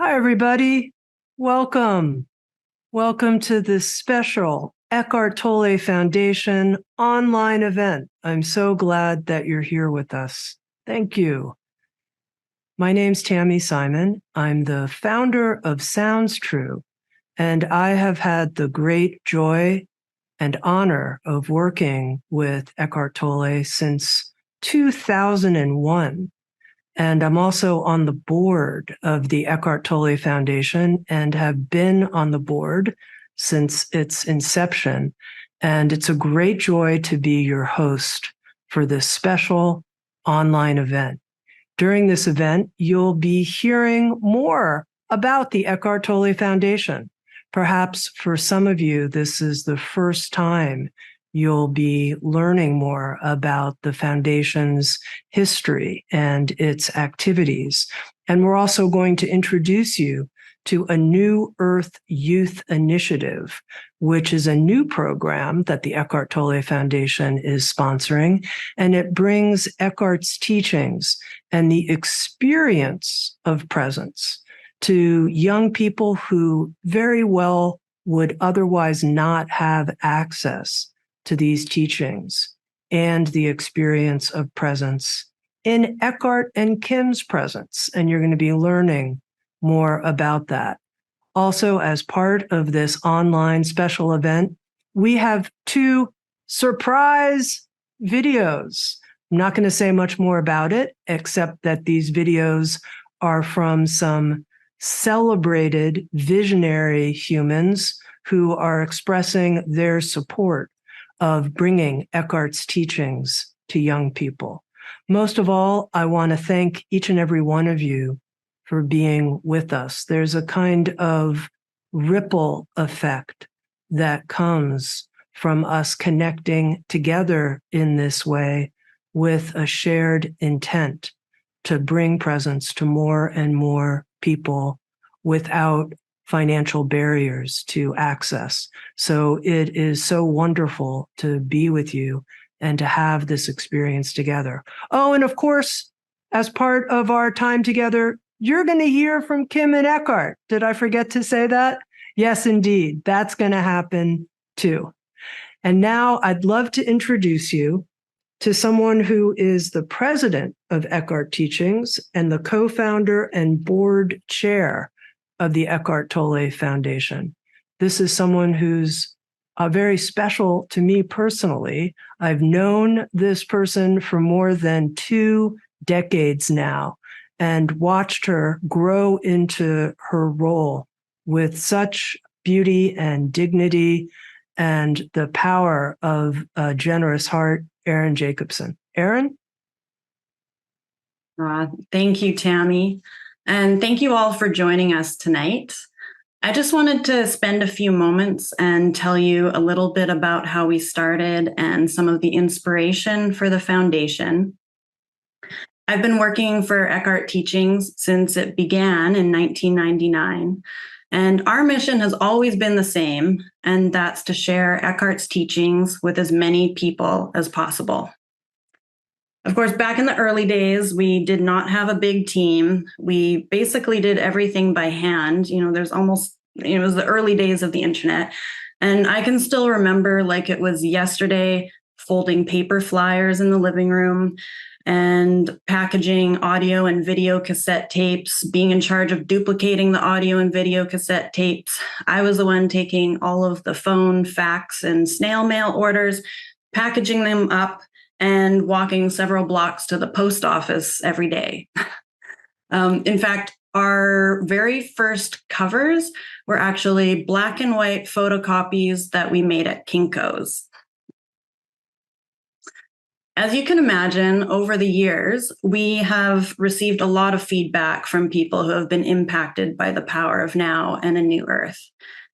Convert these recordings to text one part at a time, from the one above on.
Hi, everybody. Welcome. Welcome to this special Eckhart Tolle Foundation online event. I'm so glad that you're here with us. Thank you. My name's Tammy Simon. I'm the founder of Sounds True, and I have had the great joy and honor of working with Eckhart Tolle since 2001. And I'm also on the board of the Eckhart Tolle Foundation and have been on the board since its inception. And it's a great joy to be your host for this special online event. During this event, you'll be hearing more about the Eckhart Tolle Foundation. Perhaps for some of you, this is the first time you'll be learning more about the foundation's history and its activities. And we're also going to introduce you to a New Earth Youth Initiative, which is a new program that the Eckhart Tolle Foundation is sponsoring. And it brings Eckhart's teachings and the experience of presence to young people who very well would otherwise not have access to these teachings and the experience of presence in Eckhart and Kim's presence. And you're going to be learning more about that. Also, as part of this online special event, we have two surprise videos. I'm not going to say much more about it, except that these videos are from some celebrated visionary humans who are expressing their support of bringing Eckhart's teachings to young people. Most of all, I want to thank each and every one of you for being with us. There's a kind of ripple effect that comes from us connecting together in this way with a shared intent to bring presence to more and more people without financial barriers to access. So it is so wonderful to be with you and to have this experience together. Oh, and of course, as part of our time together, you're going to hear from Kim and Eckhart. Did I forget to say that? Yes, indeed. That's going to happen too. And now I'd love to introduce you to someone who is the president of Eckhart Teachings and the co-founder and board chair of the Eckhart Tolle Foundation. This is someone who's very special to me personally. I've known this person for more than 2 decades now and watched her grow into her role with such beauty and dignity and the power of a generous heart. Erin Jacobson. Erin? Thank you, Tammy. And thank you all for joining us tonight. I just wanted to spend a few moments and tell you a little bit about how we started and some of the inspiration for the foundation. I've been working for Eckhart Teachings since it began in 1999. And our mission has always been the same, and that's to share Eckhart's teachings with as many people as possible. Of course, back in the early days, we did not have a big team. We basically did everything by hand. It was the early days of the internet. And I can still remember like it was yesterday, folding paper flyers in the living room and packaging audio and video cassette tapes, being in charge of duplicating the audio and video cassette tapes. I was the one taking all of the phone, fax, and snail mail orders, packaging them up, and walking several blocks to the post office every day. In fact, our very first covers were actually black and white photocopies that we made at Kinko's. As you can imagine, over the years, we have received a lot of feedback from people who have been impacted by the power of now and a new earth.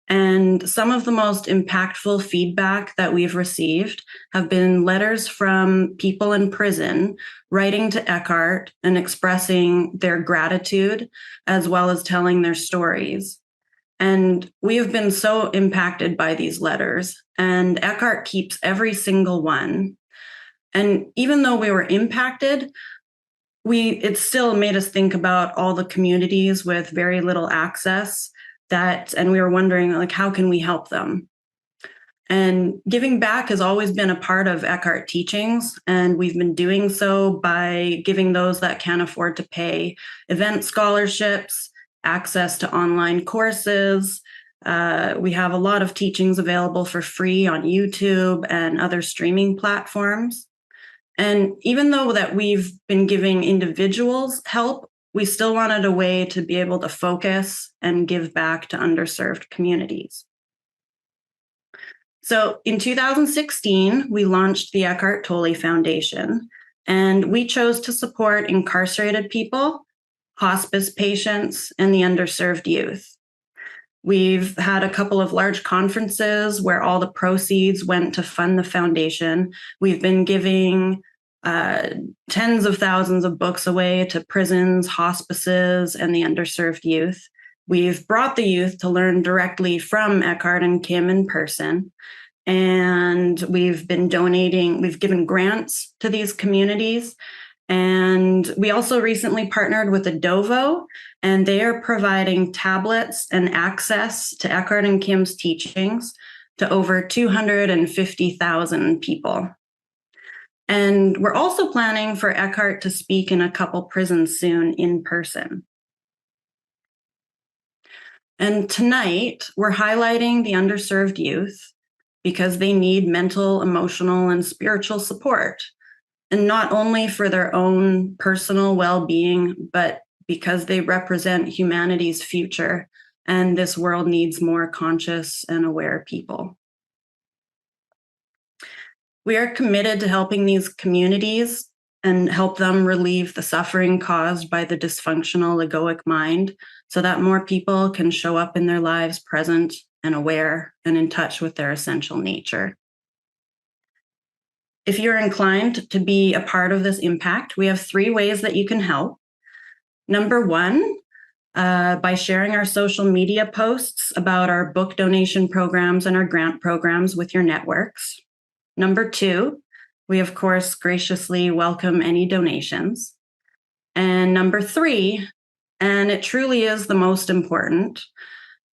And some of the most impactful feedback that we've received have been letters from people in prison writing to Eckhart and expressing their gratitude, as well as telling their stories. And we have been so impacted by these letters, and Eckhart keeps every single one. And even though we were impacted, it still made us think about all the communities with very little access and we were wondering, like, how can we help them? And giving back has always been a part of Eckhart teachings, and we've been doing so by giving those that can't afford to pay event scholarships, access to online courses. We have a lot of teachings available for free on YouTube and other streaming platforms. And even though that we've been giving individuals help, we still wanted a way to be able to focus and give back to underserved communities. So in 2016, we launched the Eckhart Tolle Foundation, and we chose to support incarcerated people, hospice patients, and the underserved youth. We've had a couple of large conferences where all the proceeds went to fund the foundation. We've been giving tens of thousands of books away to prisons, hospices, and the underserved youth. We've brought the youth to learn directly from Eckhart and Kim in person. And we've given grants to these communities. And we also recently partnered with Adovo, and they are providing tablets and access to Eckhart and Kim's teachings to over 250,000 people. And we're also planning for Eckhart to speak in a couple prisons soon in person. And tonight, we're highlighting the underserved youth because they need mental, emotional, and spiritual support. And not only for their own personal well-being, but because they represent humanity's future, and this world needs more conscious and aware people. We are committed to helping these communities and help them relieve the suffering caused by the dysfunctional egoic mind so that more people can show up in their lives present and aware and in touch with their essential nature. If you're inclined to be a part of this impact, we have 3 ways that you can help. Number 1, by sharing our social media posts about our book donation programs and our grant programs with your networks. Number 2, we of course graciously welcome any donations. And number 3, and it truly is the most important,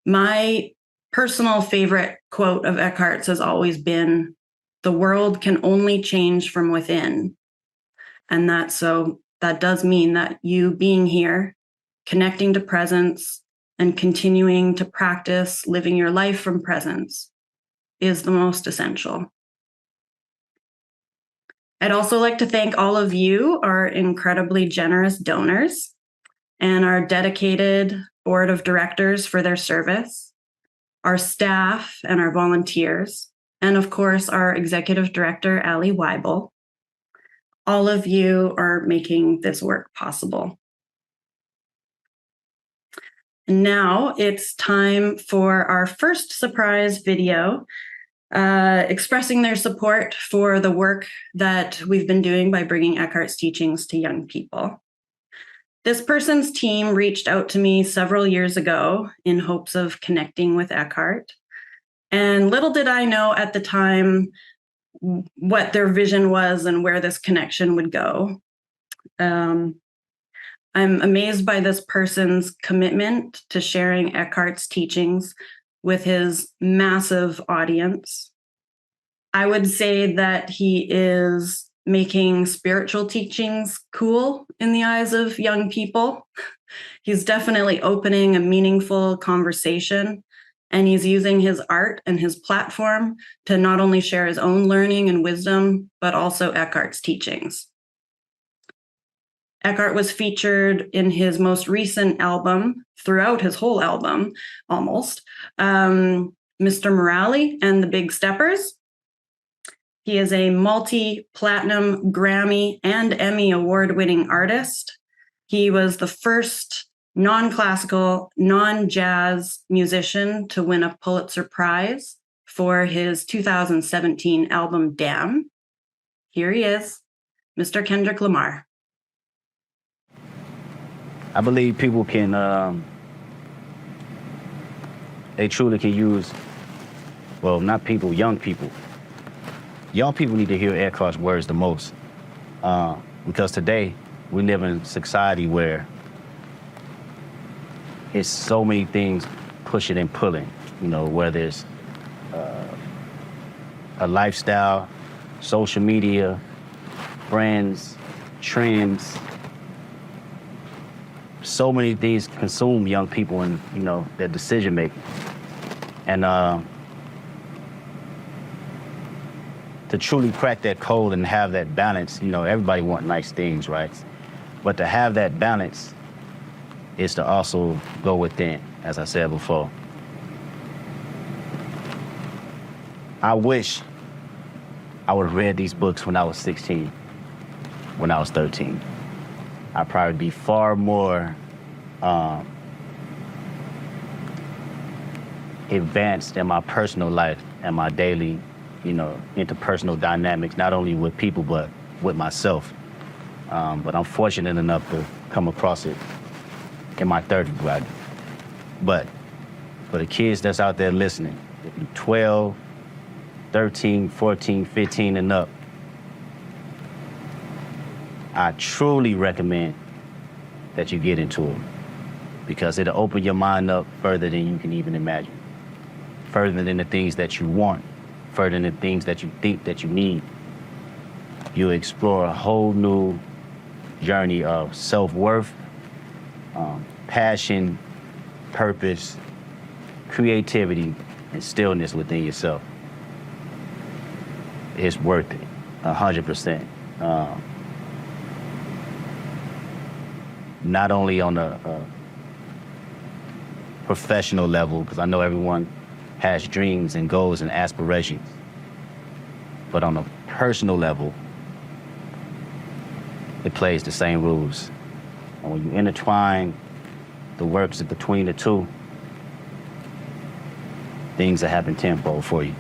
my personal favorite quote of Eckhart's has always been, "The world can only change from within." And that does mean that you being here, connecting to presence, and continuing to practice living your life from presence is the most essential. I'd also like to thank all of you, our incredibly generous donors, and our dedicated board of directors for their service, our staff and our volunteers, and of course, our executive director, Ali Weibel. All of you are making this work possible. And now it's time for our first surprise video, expressing their support for the work that we've been doing by bringing Eckhart's teachings to young people. This person's team reached out to me several years ago in hopes of connecting with Eckhart. And little did I know at the time what their vision was and where this connection would go. I'm amazed by this person's commitment to sharing Eckhart's teachings with his massive audience. I would say that he is making spiritual teachings cool in the eyes of young people. He's definitely opening a meaningful conversation, and he's using his art and his platform to not only share his own learning and wisdom, but also Eckhart's teachings. Eckhart was featured in his most recent album, throughout his whole album, almost, Mr. Morale and the Big Steppers. He is a multi-platinum Grammy and Emmy award-winning artist. He was the first non-classical, non-jazz musician to win a Pulitzer Prize for his 2017 album, Damn. Here he is, Mr. Kendrick Lamar. I believe people can, they truly can use, well, not people, young people. Young people need to hear Eckhart's words the most, because today we live in a society where it's so many things pushing and pulling, whether it's a lifestyle, social media, friends, trends. So many things consume young people and, their decision making. And to truly crack that code and have that balance, everybody wants nice things, right? But to have that balance is to also go within, as I said before. I wish I would have read these books when I was 16, when I was 13. I'd probably be far more advanced in my personal life and my daily, interpersonal dynamics, not only with people, but with myself. But I'm fortunate enough to come across it in my 30s, right? But for the kids that's out there listening, if you're 12, 13, 14, 15 and up, I truly recommend that you get into it because it'll open your mind up further than you can even imagine. Further than the things that you want, further than the things that you think that you need. You'll explore a whole new journey of self-worth, passion, purpose, creativity, and stillness within yourself. It's worth it, 100%. Not only on a professional level, because I know everyone has dreams and goals and aspirations, but on a personal level, it plays the same rules. And when you intertwine the works between the two, things that happen tenfold for you.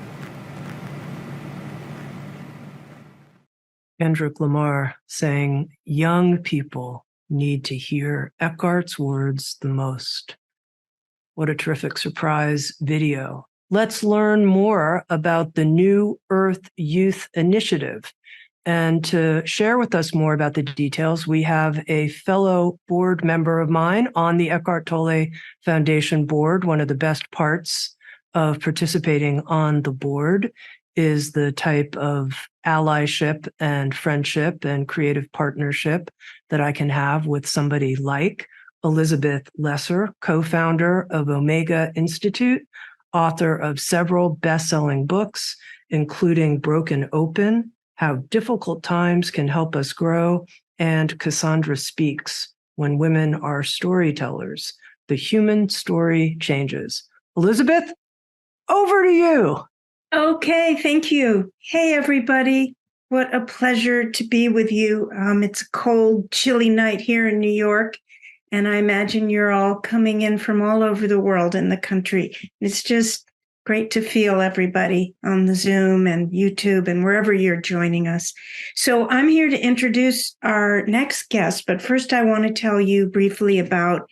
Kendrick Lamar saying young people need to hear Eckhart's words the most. What a terrific surprise video. Let's learn more about the New Earth Youth Initiative. And to share with us more about the details, we have a fellow board member of mine on the Eckhart Tolle Foundation board. One of the best parts of participating on the board is the type of allyship and friendship and creative partnership that I can have with somebody like Elizabeth Lesser, co-founder of Omega Institute, author of several best-selling books, including Broken Open, How Difficult Times Can Help Us Grow, and Cassandra Speaks, When Women Are Storytellers, The Human Story Changes. Elizabeth, over to you. Okay, thank you. Hey, everybody. What a pleasure to be with you. It's a cold, chilly night here in New York, and I imagine you're all coming in from all over the world and the country. It's just great to feel everybody on the Zoom and YouTube and wherever you're joining us. So I'm here to introduce our next guest, but first I want to tell you briefly about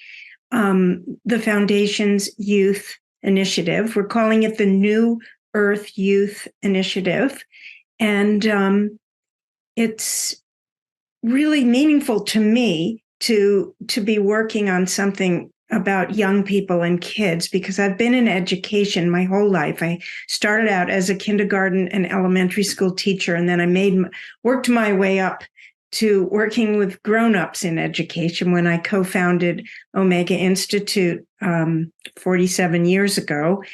the Foundation's Youth Initiative. We're calling it the New Earth Youth Initiative. And it's really meaningful to me to be working on something about young people and kids, because I've been in education my whole life. I started out as a kindergarten and elementary school teacher, and then I worked my way up to working with grown-ups in education when I co-founded Omega Institute 47 years ago.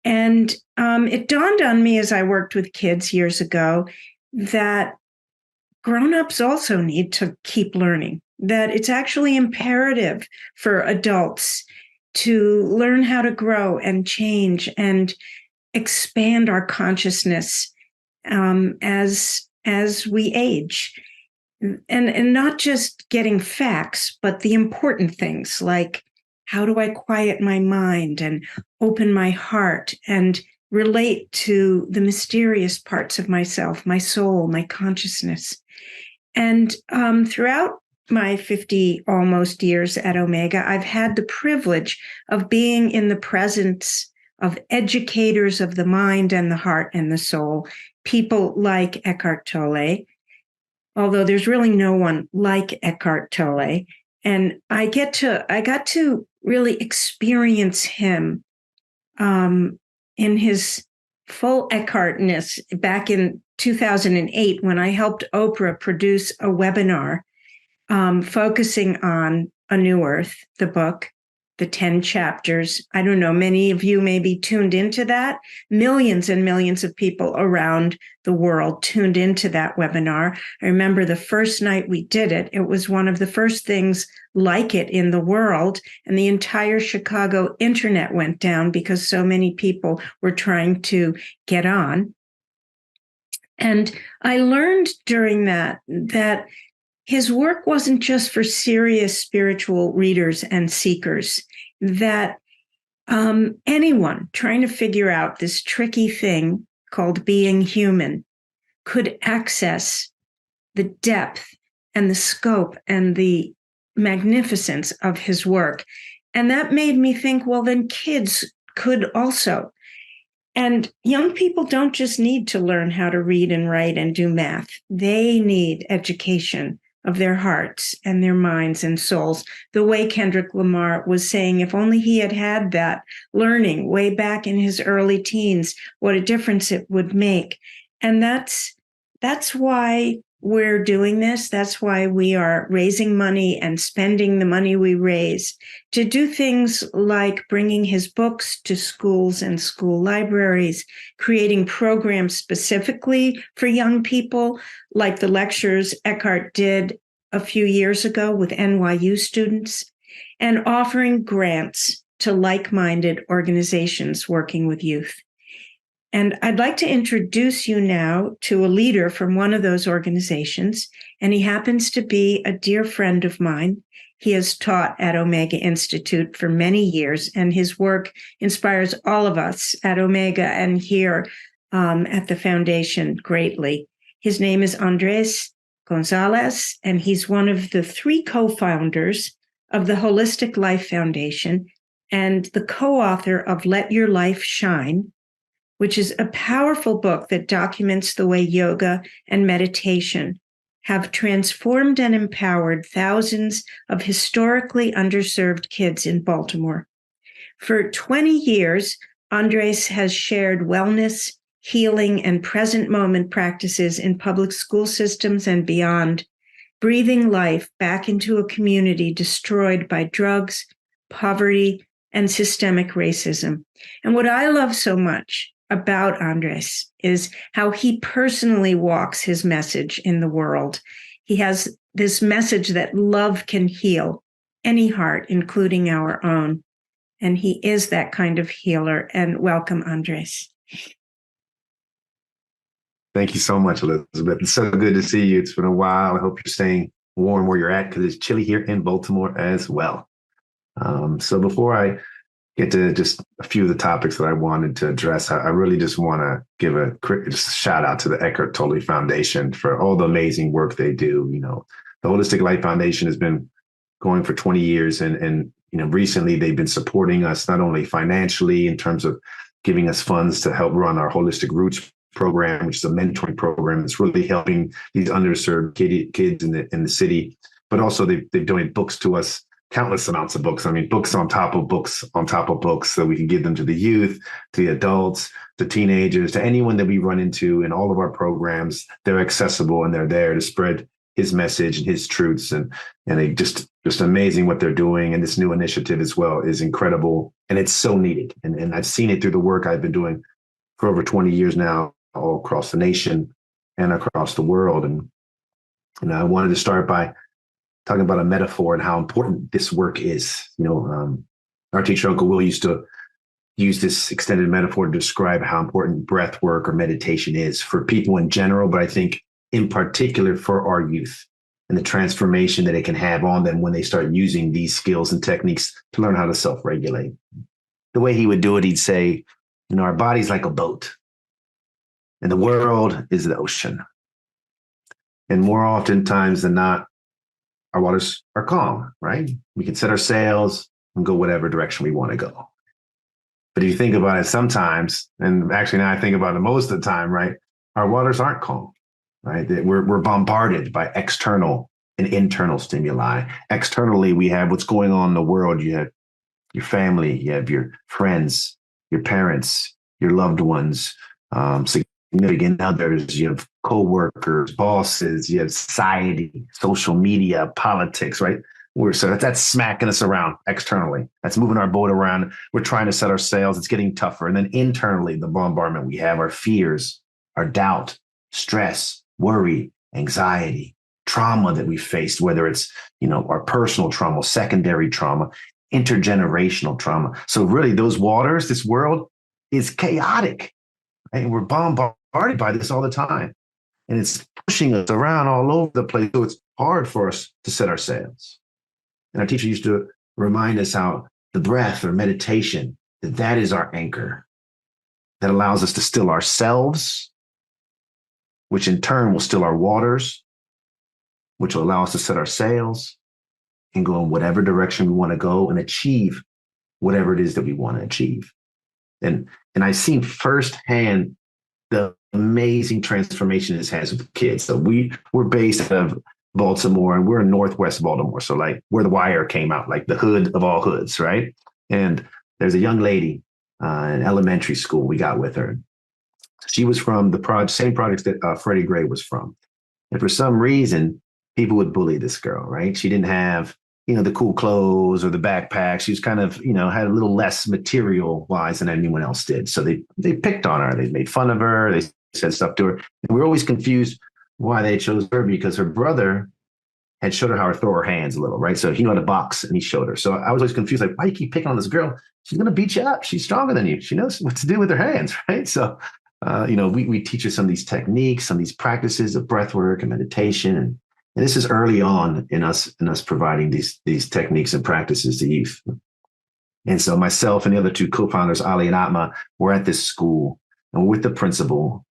And it dawned on me as I worked with kids years ago that grown-ups also need to keep learning, that it's actually imperative for adults to learn how to grow and change and expand our consciousness as we age. And not just getting facts, but the important things like, how do I quiet my mind and open my heart and relate to the mysterious parts of myself, my soul, my consciousness? And throughout my 50 almost years at Omega, I've had the privilege of being in the presence of educators of the mind and the heart and the soul, people like Eckhart Tolle, although there's really no one like Eckhart Tolle. And I got to really experience him in his full Eckhartness back in 2008 when I helped Oprah produce a webinar focusing on A New Earth, the book, the 10 chapters. I don't know, many of you may be tuned into that. Millions and millions of people around the world tuned into that webinar. I remember the first night we did it, it was one of the first things like it in the world, and the entire Chicago internet went down because so many people were trying to get on. And I learned during that his work wasn't just for serious spiritual readers and seekers, that anyone trying to figure out this tricky thing called being human could access the depth and the scope and the magnificence of his work. And that made me think, well, then kids could also. And young people don't just need to learn how to read and write and do math. They need education of their hearts and their minds and souls. The way Kendrick Lamar was saying, if only he had had that learning way back in his early teens, what a difference it would make. And that's why we're doing this. That's why we are raising money and spending the money we raise to do things like bringing his books to schools and school libraries, creating programs specifically for young people, like the lectures Eckhart did a few years ago with NYU students, and offering grants to like-minded organizations working with youth. And I'd like to introduce you now to a leader from one of those organizations, and he happens to be a dear friend of mine. He has taught at Omega Institute for many years, and his work inspires all of us at Omega and here at the foundation greatly. His name is Andres Gonzalez, and he's one of the 3 co-founders of the Holistic Life Foundation and the co-author of Let Your Life Shine, which is a powerful book that documents the way yoga and meditation have transformed and empowered thousands of historically underserved kids in Baltimore. For 20 years, Andres has shared wellness, healing, and present moment practices in public school systems and beyond, breathing life back into a community destroyed by drugs, poverty, and systemic racism. And what I love so much about Andres is how he personally walks his message in the world. He has this message that love can heal any heart, including our own. And he is that kind of healer. And welcome, Andres. Thank you so much, Elizabeth. It's so good to see you. It's been a while. I hope you're staying warm where you're at because it's chilly here in Baltimore as well. So before I get to just a few of the topics that I wanted to address, I really just want to give a quick shout out to the Eckhart Tolle Foundation for all the amazing work they do. You know, the Holistic Life Foundation has been going for 20 years, and you know, recently they've been supporting us not only financially in terms of giving us funds to help run our Holistic Roots program, which is a mentoring program that's really helping these underserved kids in the city, but also they've donated books to us. Countless amounts of books. I mean, books on top of books on top of books, so we can give them to the youth, to the adults, to teenagers, to anyone that we run into in all of our programs. They're accessible and they're there to spread his message and his truths. And they just amazing what they're doing. And this new initiative as well is incredible. And it's so needed. And I've seen it through the work I've been doing for over 20 years now, all across the nation and across the world. And I wanted to start by talking about a metaphor and how important this work is. You know, our teacher, Uncle Will, used to use this extended metaphor to describe how important breath work or meditation is for people in general, but I think in particular for our youth and the transformation that it can have on them when they start using these skills and techniques to learn how to self-regulate. The way he would do it, he'd say, you know, our body's like a boat and the world is the ocean. And more oftentimes than not, our waters are calm, right? We can set our sails and go whatever direction we want to go. But if you think about it sometimes, and actually now I think about it most of the time, right? Our waters aren't calm. right? That we're bombarded by external and internal stimuli. Externally, we have what's going on in the world. You have your family, you have your friends, your parents, your loved ones, significant others, you have co-workers, bosses, you have society, social media, politics, right? So that's smacking us around externally. That's moving our boat around. We're trying to set our sails. It's getting tougher. And then internally, the bombardment we have, our fears, our doubt, stress, worry, anxiety, trauma that we faced, whether it's, our personal trauma, secondary trauma, intergenerational trauma. So really those waters, this world is chaotic, right? And we're bombarded by this all the time. And it's pushing us around all over the place. So it's hard for us to set our sails. And our teacher used to remind us how the breath or meditation, that is our anchor that allows us to still ourselves, which in turn will still our waters, which will allow us to set our sails and go in whatever direction we want to go and achieve whatever it is that we want to achieve. And I've seen firsthand the amazing transformation this has with kids. So we're based out of Baltimore, and we're in Northwest Baltimore. So like where The Wire came out, like the hood of all hoods, right? And there's a young lady in elementary school we got with her. She was from the same projects that Freddie Gray was from. And for some reason, people would bully this girl, right? She didn't have, the cool clothes or the backpack. She was kind of, had a little less material wise than anyone else did. So they picked on her. They made fun of her. They said stuff to her. And we were always confused why they chose her, because her brother had showed her how to throw her hands a little, right? So he knew how to box and he showed her. So I was always confused, like, why do you keep picking on this girl? She's going to beat you up. She's stronger than you. She knows what to do with her hands, right? So, we teach her some of these techniques, some of these practices of breath work and meditation. And this is early on in us providing these techniques and practices to youth. And so myself and the other two co-founders, Ali and Atma, we're at this school and we're with the principal,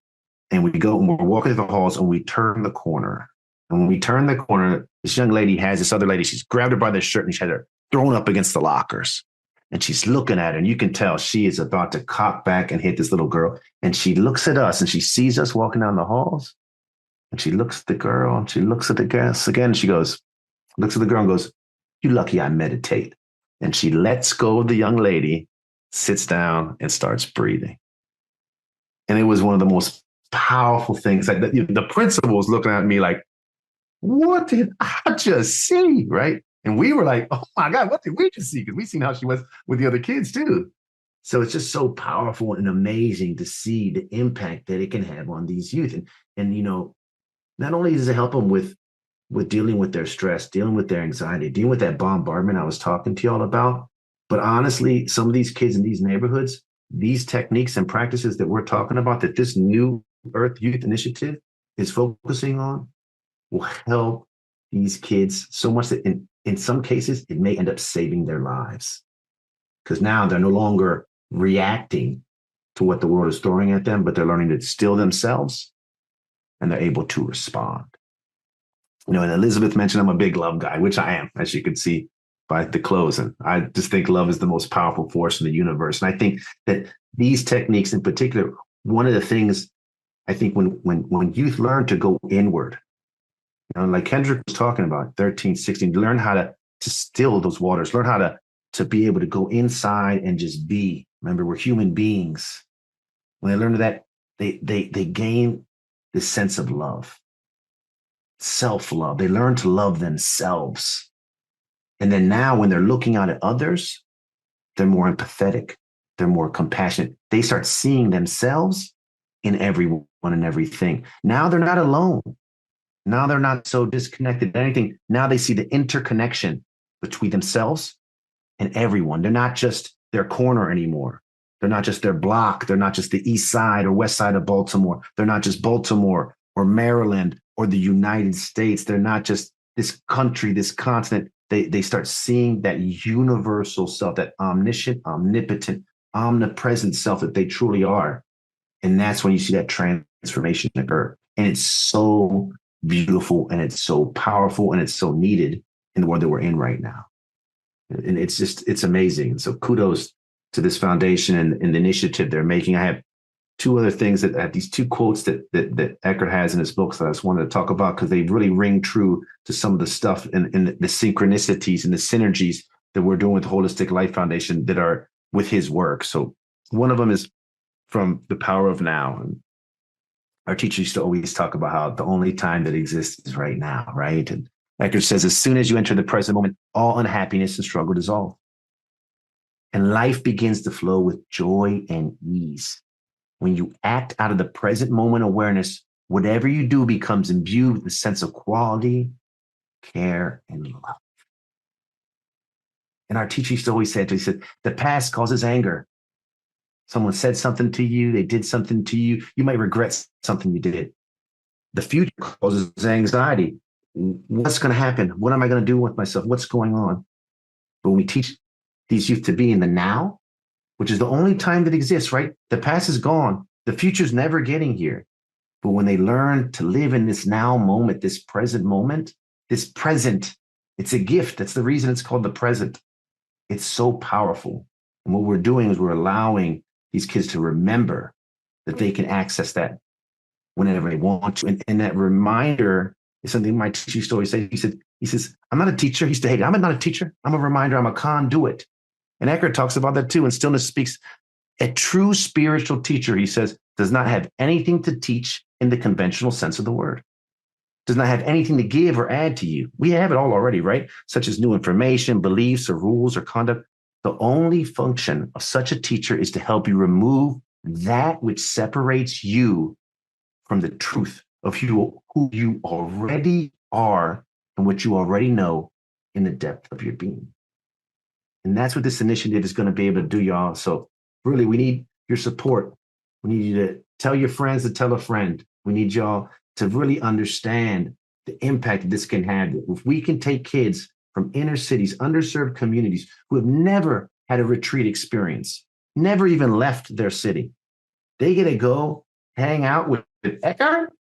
and we go and we're walking through the halls and we turn the corner. And when we turn the corner, this young lady has this other lady. She's grabbed her by the shirt and she had her thrown up against the lockers. And she's looking at her, and you can tell she is about to cock back and hit this little girl. And she looks at us and she sees us walking down the halls. And she looks at the girl and she looks at the guests again. And she looks at the girl and goes, "You lucky I meditate." And she lets go of the young lady, sits down and starts breathing. And it was one of the most powerful things. Like the principal was looking at me like, what did I just see? Right. And we were like, oh my God, what did we just see? Because we seen how she was with the other kids too. So it's just so powerful and amazing to see the impact that it can have on these youth. And not only does it help them with dealing with their stress, dealing with their anxiety, dealing with that bombardment I was talking to y'all about, but honestly, some of these kids in these neighborhoods, these techniques and practices that we're talking about, that this New Earth Youth Initiative is focusing on, will help these kids so much that in some cases, it may end up saving their lives. Because now they're no longer reacting to what the world is throwing at them, but they're learning to still themselves, and they're able to respond. And Elizabeth mentioned I'm a big love guy, which I am, as you can see by the close. And I just think love is the most powerful force in the universe. And I think that these techniques in particular, one of the things I think when youth learn to go inward, like Kendrick was talking about, 13, 16, learn how to still those waters, learn how to be able to go inside and just be. Remember, we're human beings. When they learn that, they gain this sense of love, self-love. They learn to love themselves. And then now when they're looking out at others, they're more empathetic. They're more compassionate. They start seeing themselves in everyone and everything. Now they're not alone. Now they're not so disconnected to anything. Now they see the interconnection between themselves and everyone. They're not just their corner anymore. They're not just their block. They're not just the east side or west side of Baltimore. They're not just Baltimore or Maryland or the United States. They're not just this country, this continent. They start seeing that universal self, that omniscient, omnipotent, omnipresent self that they truly are. And that's when you see that transformation occur. And it's so beautiful, and it's so powerful, and it's so needed in the world that we're in right now. And it's amazing. So kudos to this foundation and the initiative they're making. I have two other things that these two quotes that Eckhart has in his books that I just wanted to talk about because they really ring true to some of the stuff and the synchronicities and the synergies that we're doing with the Holistic Life Foundation that are with his work. So one of them is from The Power of Now. And our teacher used to always talk about how the only time that exists is right now, right? And Eckhart says, as soon as you enter the present moment, all unhappiness and struggle dissolve. And life begins to flow with joy and ease. When you act out of the present moment awareness, whatever you do becomes imbued with a sense of quality, care, and love. And our teacher used to always say, he said, the past causes anger. Someone said something to you, they did something to you, you might regret something you did. The future causes anxiety. What's going to happen? What am I going to do with myself? What's going on? But when we teach these youth to be in the now, which is the only time that exists, right? The past is gone. The future's never getting here. But when they learn to live in this now moment, this present moment, this present, it's a gift. That's the reason it's called the present. It's so powerful. And what we're doing is we're allowing these kids to remember that they can access that whenever they want to. And that reminder is something my teacher used to always say. He says, I'm not a teacher. He used to hate it. I'm not a teacher. I'm a reminder. I'm a conduit. And Eckhart talks about that too. And Stillness speaks. A true spiritual teacher, he says, does not have anything to teach in the conventional sense of the word. Does not have anything to give or add to you. We have it all already, right? Such as new information, beliefs, or rules, or conduct. The only function of such a teacher is to help you remove that which separates you from the truth of who you already are and what you already know in the depth of your being. And that's what this initiative is going to be able to do, y'all. So really, we need your support. We need you to tell your friends to tell a friend. We need y'all to really understand the impact this can have. If we can take kids from inner cities, underserved communities who have never had a retreat experience, never even left their city, they get to go hang out with Eckhart.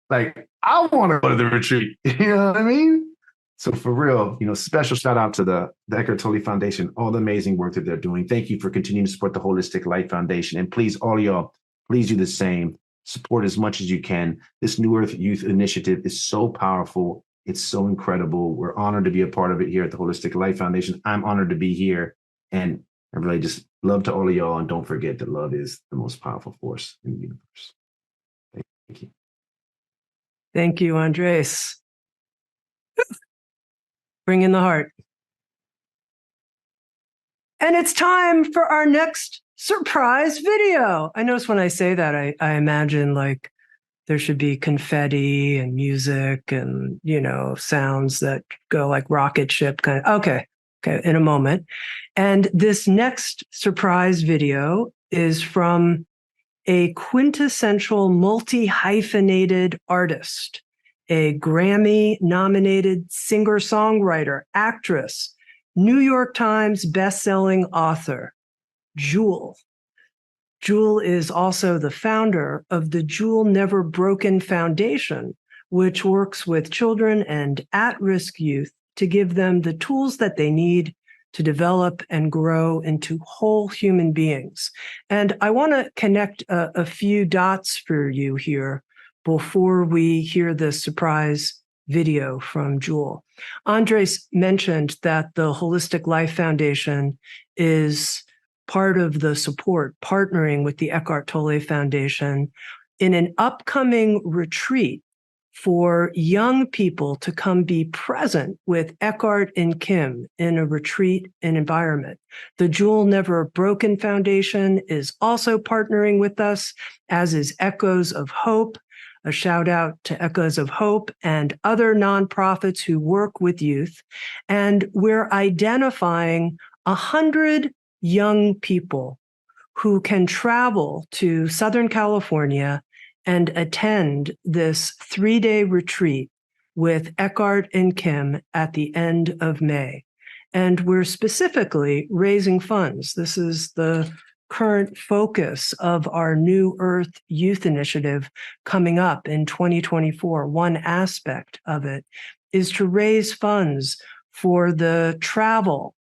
Like, I want to go to the retreat. You know what I mean? So for real, special shout out to the Eckhart Tolle Foundation, all the amazing work that they're doing. Thank you for continuing to support the Holistic Life Foundation. And please, all y'all, please do the same. Support as much as you can. This New Earth Youth Initiative is so powerful. It's so incredible. We're honored to be a part of it here at the Holistic Life Foundation. I'm honored to be here. And I really just love to all of y'all. And don't forget that love is the most powerful force in the universe. Thank you. Thank you, Andres. Bring in the heart. And it's time for our next surprise video. I notice when I say that, I imagine like there should be confetti and music and, sounds that go like rocket ship kind of. Okay, in a moment. And this next surprise video is from a quintessential multi-hyphenated artist, a Grammy-nominated singer-songwriter, actress, New York Times best-selling author, Jewel. Jewel is also the founder of the Jewel Never Broken Foundation, which works with children and at-risk youth to give them the tools that they need to develop and grow into whole human beings. And I want to connect a few dots for you here before we hear the surprise video from Jewel. Andres mentioned that the Holistic Life Foundation is part of the support, partnering with the Eckhart Tolle Foundation in an upcoming retreat for young people to come be present with Eckhart and Kim in a retreat and environment. The Jewel Never Broken Foundation is also partnering with us, as is Echoes of Hope. A shout out to Echoes of Hope and other nonprofits who work with youth. And we're identifying 100 young people who can travel to Southern California and attend this 3-day retreat with Eckhart and Kim at the end of May. And we're specifically raising funds. This is the current focus of our New Earth Youth Initiative coming up in 2024. One aspect of it is to raise funds for the travel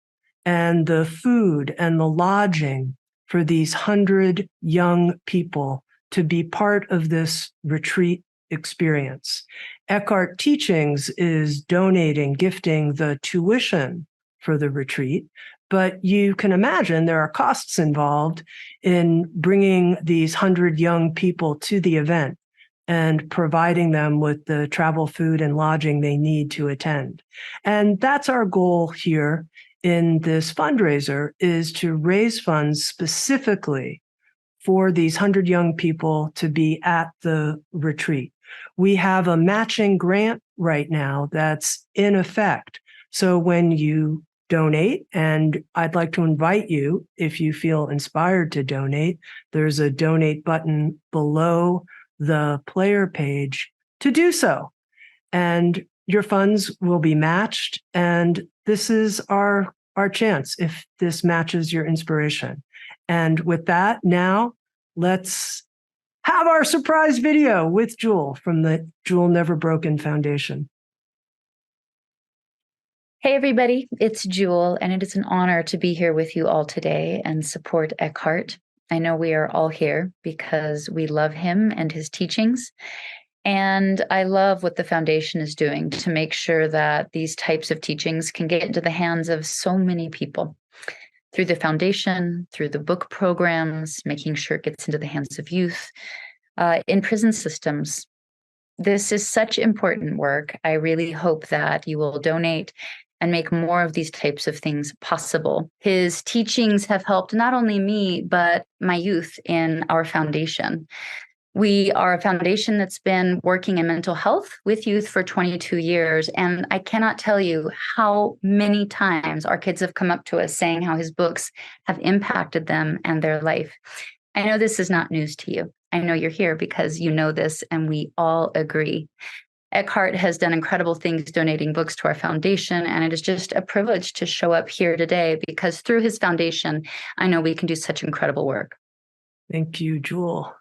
and the food and the lodging for these 100 young people to be part of this retreat experience. Eckhart Teachings is donating, gifting the tuition for the retreat, but you can imagine there are costs involved in bringing these 100 young people to the event and providing them with the travel, food, and lodging they need to attend. And that's our goal here in this fundraiser, is to raise funds specifically for these 100 young people to be at the retreat. We have a matching grant right now that's in effect. So when you donate, and I'd like to invite you, if you feel inspired to donate, there's a donate button below the player page to do so. And your funds will be matched. And this is our chance if this matches your inspiration. And with that, now let's have our surprise video with Jewel from the Jewel Never Broken Foundation. Hey, everybody, it's Jewel, and it is an honor to be here with you all today and support Eckhart. I know we are all here because we love him and his teachings. And I love what the foundation is doing to make sure that these types of teachings can get into the hands of so many people through the foundation, through the book programs, making sure it gets into the hands of youth, in prison systems. This is such important work. I really hope that you will donate and make more of these types of things possible. His teachings have helped not only me, but my youth in our foundation. We are a foundation that's been working in mental health with youth for 22 years. And I cannot tell you how many times our kids have come up to us saying how his books have impacted them and their life. I know this is not news to you. I know you're here because you know this, and we all agree. Eckhart has done incredible things donating books to our foundation, and it is just a privilege to show up here today because through his foundation, I know we can do such incredible work. Thank you, Jewel.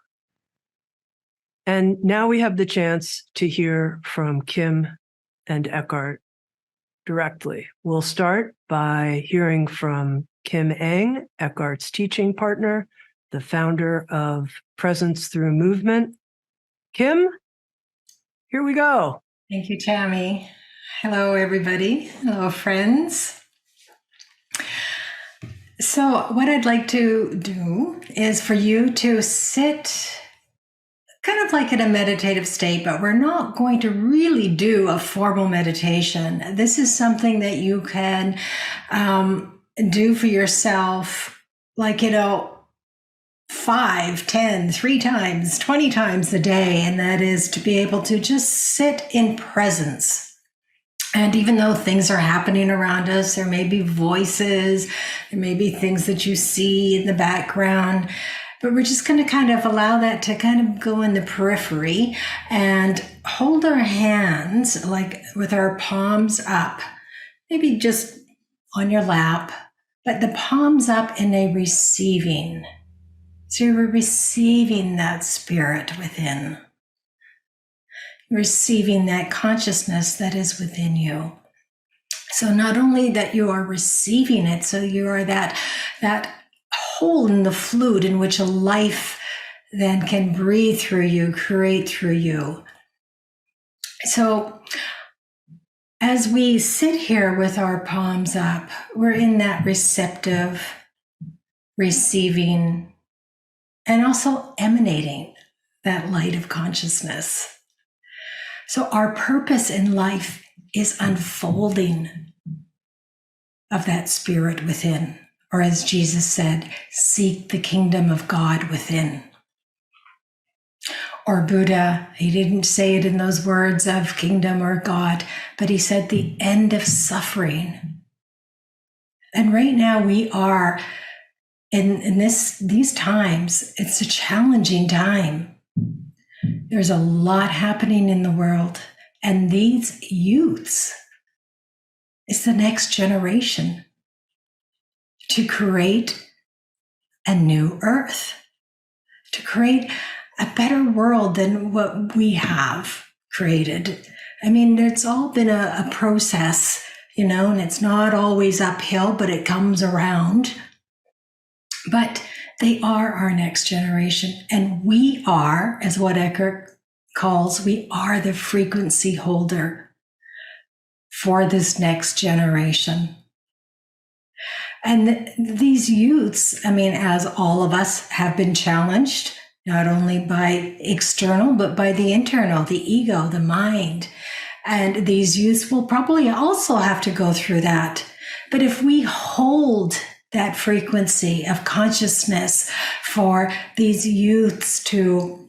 And now we have the chance to hear from Kim and Eckhart directly. We'll start by hearing from Kim Eng, Eckhart's teaching partner, the founder of Presence Through Movement. Kim, here we go. Thank you, Tammy. Hello, everybody. Hello, friends. So what I'd like to do is for you to sit kind of like in a meditative state, but we're not going to really do a formal meditation. This is something that you can do for yourself, like, 5, 10, 3 times, 20 times a day. And that is to be able to just sit in presence. And even though things are happening around us, there may be voices, there may be things that you see in the background, but we're just going to kind of allow that to kind of go in the periphery and hold our hands like with our palms up, maybe just on your lap, but the palms up in a receiving. So you're receiving that spirit within, receiving that consciousness that is within you. So not only that you are receiving it, so you are that hole in the flute in which a life then can breathe through you, create through you. So as we sit here with our palms up, we're in that receptive, receiving, and also emanating that light of consciousness. So our purpose in life is unfolding of that spirit within. Or as Jesus said, seek the kingdom of God within. Or Buddha, he didn't say it in those words of kingdom or God, but he said the end of suffering. And right now we are in these times, it's a challenging time. There's a lot happening in the world, and these youths is the next generation to create a new earth, to create a better world than what we have created. I mean, it's all been a process, and it's not always uphill, but it comes around. But They are our next generation. And we are, as what Eckhart calls, we are the frequency holder for this next generation. And these youths, I mean, as all of us have been challenged, not only by external, but by the internal, the ego, the mind. And these youths will probably also have to go through that. But if we hold that frequency of consciousness for these youths to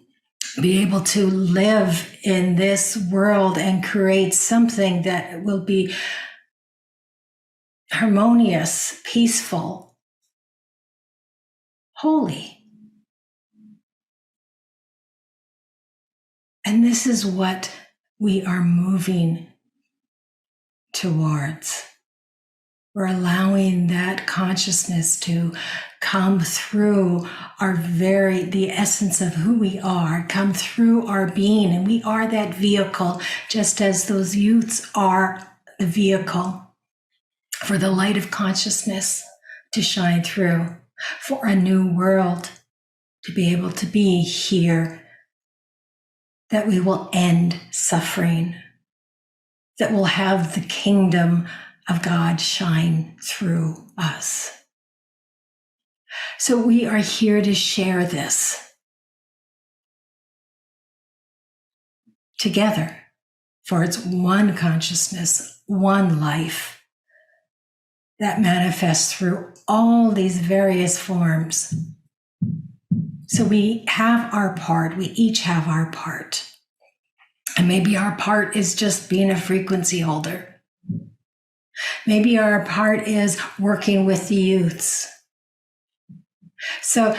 be able to live in this world and create something that will be harmonious, peaceful, holy. And this is what we are moving towards. We're allowing that consciousness to come through the essence of who we are, come through our being. And we are that vehicle, just as those youths are the vehicle for the light of consciousness to shine through, for a new world to be able to be here, that we will end suffering, that will have the kingdom of God shine through us. So we are here to share this together, for it's one consciousness, one life that manifests through all these various forms. So we have our part, we each have our part. And maybe our part is just being a frequency holder. Maybe our part is working with the youths. So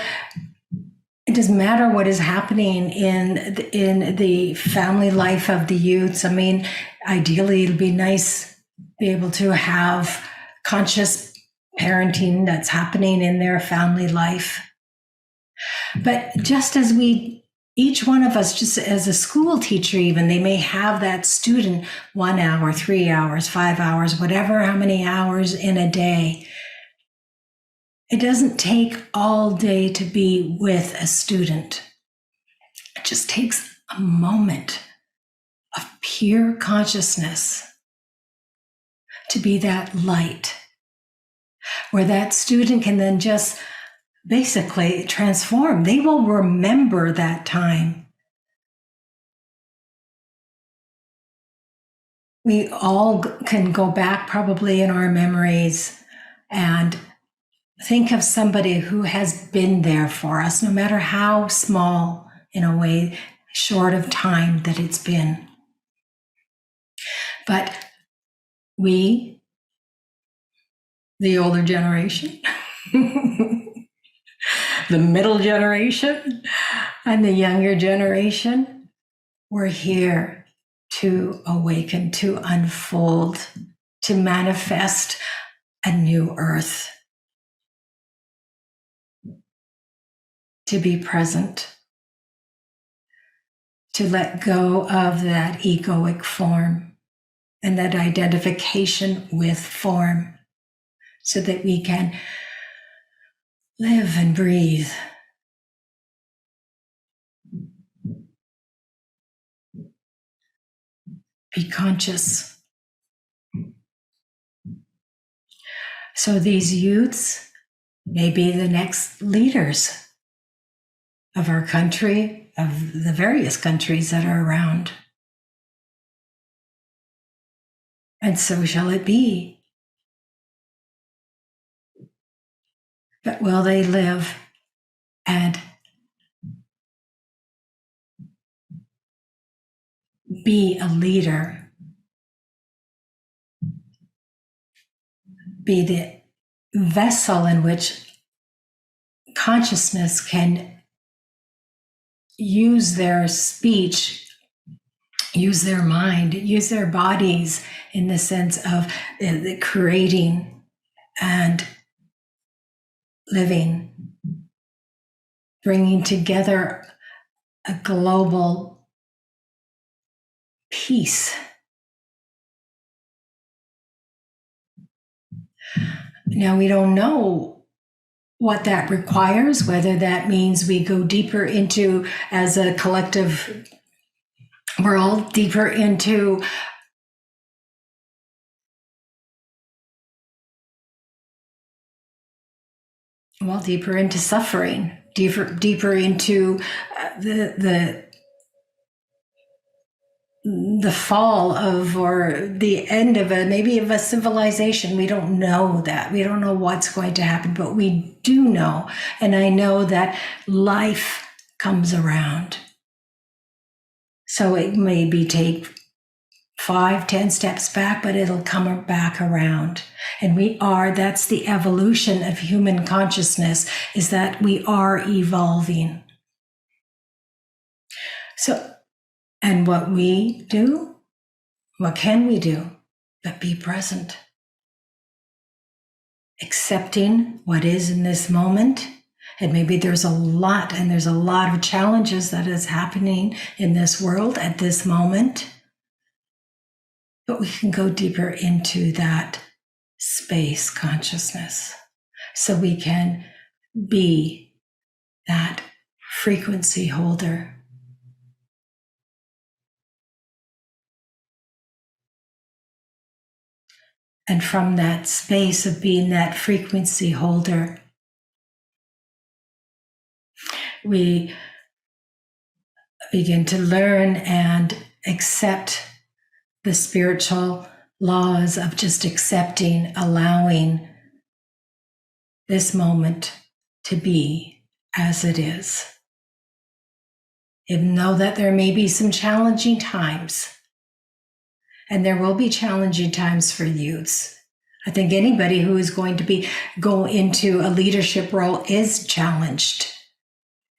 it doesn't matter what is happening in the family life of the youths. I mean, ideally, it'll be nice to be able to have conscious parenting that's happening in their family life. But just as each one of us, just as a school teacher even, they may have that student 1 hour, 3 hours, 5 hours, whatever, how many hours in a day. It doesn't take all day to be with a student. It just takes a moment of pure consciousness to be that light, where that student can then just basically transform. They will remember that time. We all can go back probably in our memories and think of somebody who has been there for us, no matter how small, in a way, short of time that it's been. But we, the older generation, the middle generation, and the younger generation, we're here to awaken, to unfold, to manifest a new earth, to be present, to let go of that egoic form and that identification with form, so that we can live and breathe. Be conscious. So these youths may be the next leaders of our country, of the various countries that are around. And so shall it be. But will they live and be a leader, be the vessel in which consciousness can use their speech, use their mind, use their bodies in the sense of the creating and living, bringing together a global peace. Now, we don't know what that requires, whether that means we go deeper into, as a collective world, deeper into suffering, deeper into the fall of, or the end of maybe of a civilization. We don't know that. We don't know what's going to happen, but we do know. And I know that life comes around. So it maybe take 5-10 steps back, but it'll come back around. And that's the evolution of human consciousness, is that we are evolving. So, and what can we do but be present? Accepting what is in this moment. And maybe there's a lot of challenges that is happening in this world at this moment. But we can go deeper into that space consciousness, so we can be that frequency holder. And from that space of being that frequency holder, we begin to learn and accept the spiritual laws of just accepting, allowing this moment to be as it is. Even though that there may be some challenging times, and there will be challenging times for youths. I think anybody who is going to go into a leadership role is challenged,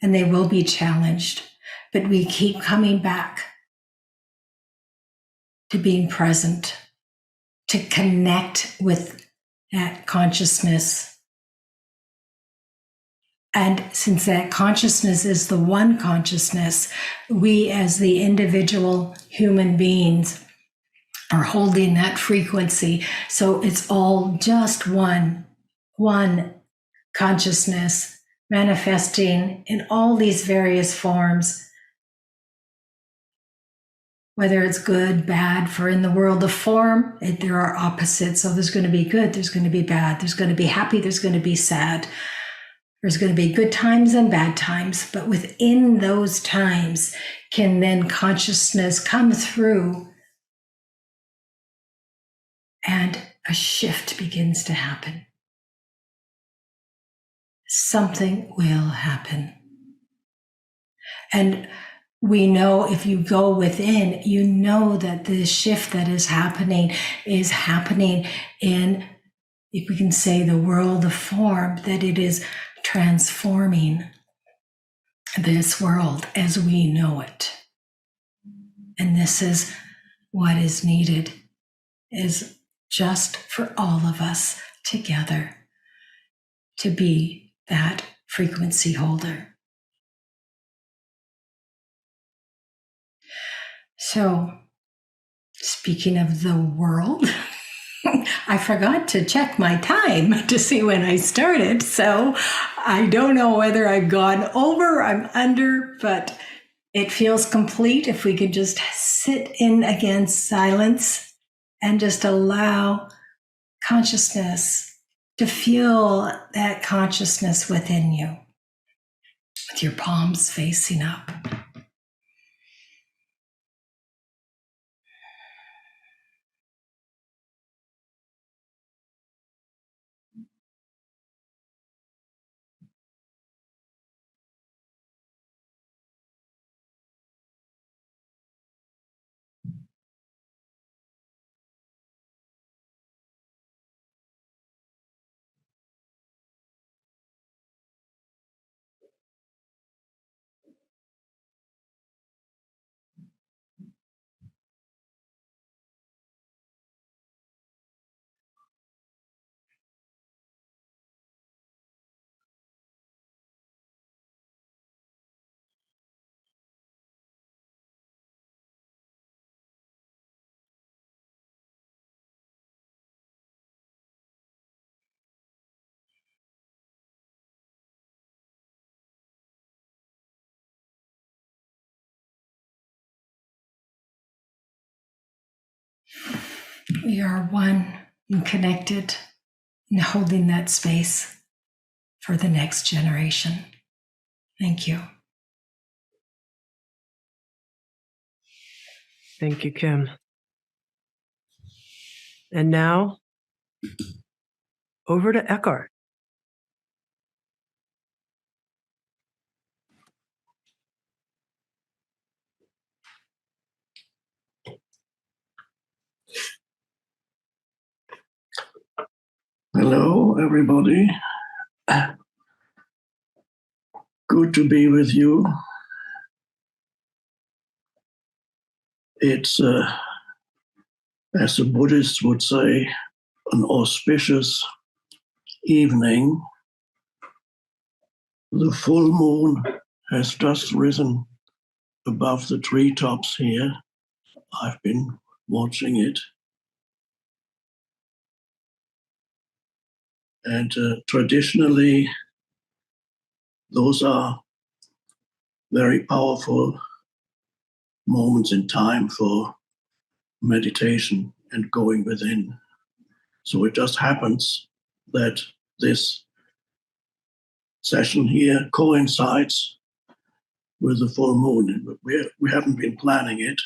and they will be challenged. But we keep coming back to being present, to connect with that consciousness. And since that consciousness is the one consciousness, we as the individual human beings are holding that frequency. So it's all just one consciousness manifesting in all these various forms, whether it's good, bad. For in the world of form, there are opposites. So there's going to be good, there's going to be bad, there's going to be happy, there's going to be sad. There's going to be good times and bad times. But within those times can then consciousness come through, and a shift begins to happen. Something will happen. And we know, if you go within, you know that the shift that is happening in, if we can say, the world of form, that it is transforming this world as we know it. And this is what is needed, is just for all of us together to be that frequency holder. So, speaking of the world, I forgot to check my time to see when I started. So I don't know whether I've gone over, I'm under, but it feels complete if we could just sit in against silence and just allow consciousness to feel that consciousness within you, with your palms facing up. we are one and connected and holding that space for the next generation. Thank you. Thank you, Kim. And now, over to Eckhart. Hello, everybody. Good to be with you. It's, as the Buddhists would say, an auspicious evening. The full moon has just risen above the treetops here. I've been watching it. And traditionally, those are very powerful moments in time for meditation and going within. So it just happens that this session here coincides with the full moon. We haven't been planning it.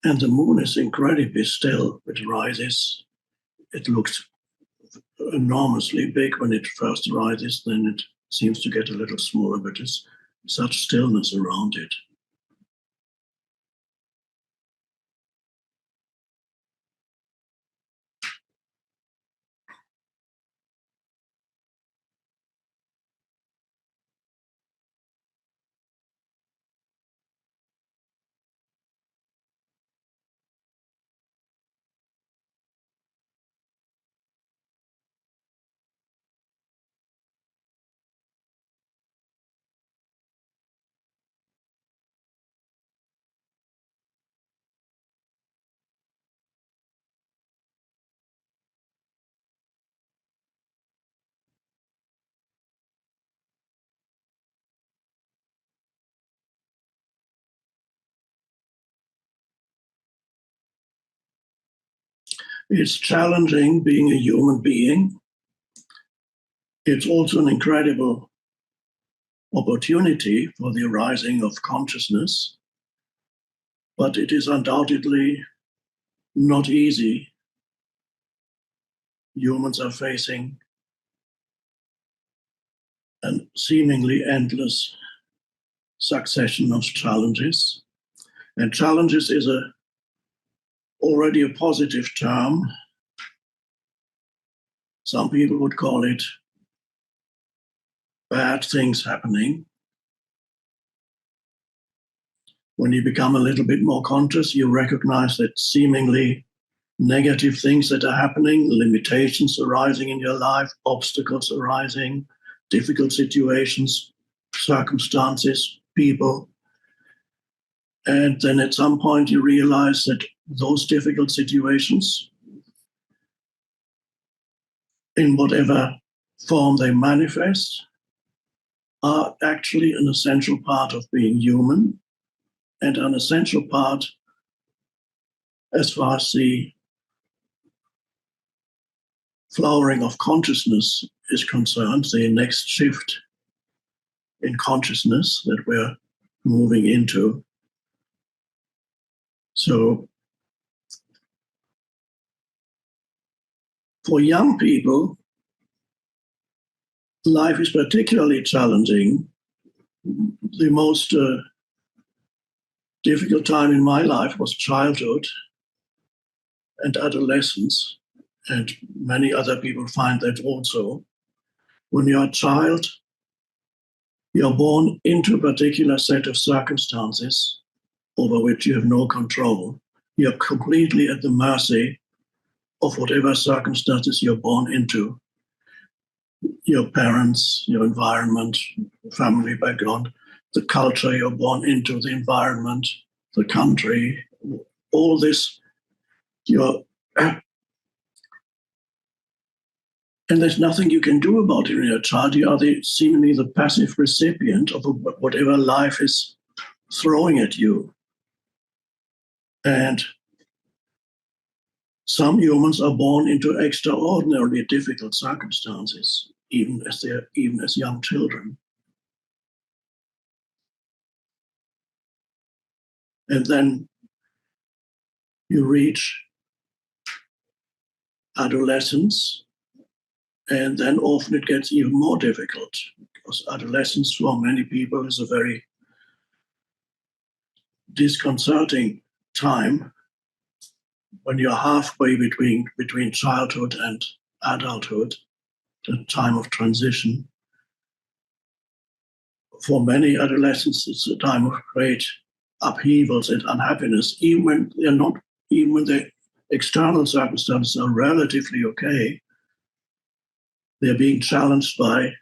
And the moon is incredibly still. It rises. It looks enormously big when it first rises, then it seems to get a little smaller, but there's such stillness around it. It's challenging being a human being. It's also an incredible opportunity for the arising of consciousness, but it is undoubtedly not easy. Humans are facing a seemingly endless succession of challenges. And challenges is already a positive term. Some people would call it bad things happening. When you become a little bit more conscious, you recognize that seemingly negative things that are happening, limitations arising in your life, obstacles arising, difficult situations, circumstances, people. And then at some point you realize that those difficult situations, in whatever form they manifest, are actually an essential part of being human and an essential part as far as the flowering of consciousness is concerned, the next shift in consciousness that we're moving into. So for young people, life is particularly challenging. The most difficult time in my life was childhood and adolescence, and many other people find that also. When you're a child, you're born into a particular set of circumstances over which you have no control. You're completely at the mercy of whatever circumstances you're born into. Your parents, your environment, family background, the culture you're born into, the environment, the country, all this, and there's nothing you can do about it when you're a child. You are seemingly the passive recipient of whatever life is throwing at you. And some humans are born into extraordinarily difficult circumstances, even as young children. And then you reach adolescence, and then often it gets even more difficult, because adolescence for many people is a very disconcerting time when you're halfway between childhood and adulthood, the time of transition. For many adolescents, it's a time of great upheavals and unhappiness, even when the external circumstances are relatively okay. They're being challenged by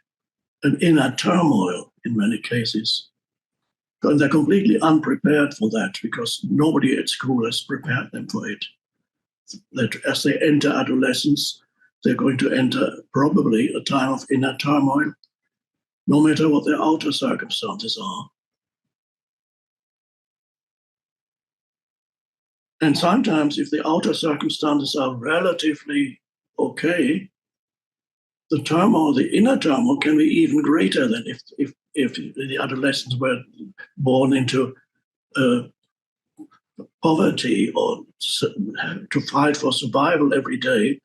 an inner turmoil in many cases. And they're completely unprepared for that, because nobody at school has prepared them for it. That as they enter adolescence, they're going to enter probably a time of inner turmoil, no matter what their outer circumstances are. And sometimes, if the outer circumstances are relatively okay, the turmoil, the inner turmoil, can be even greater than if the adolescents were born into poverty or to fight for survival every day.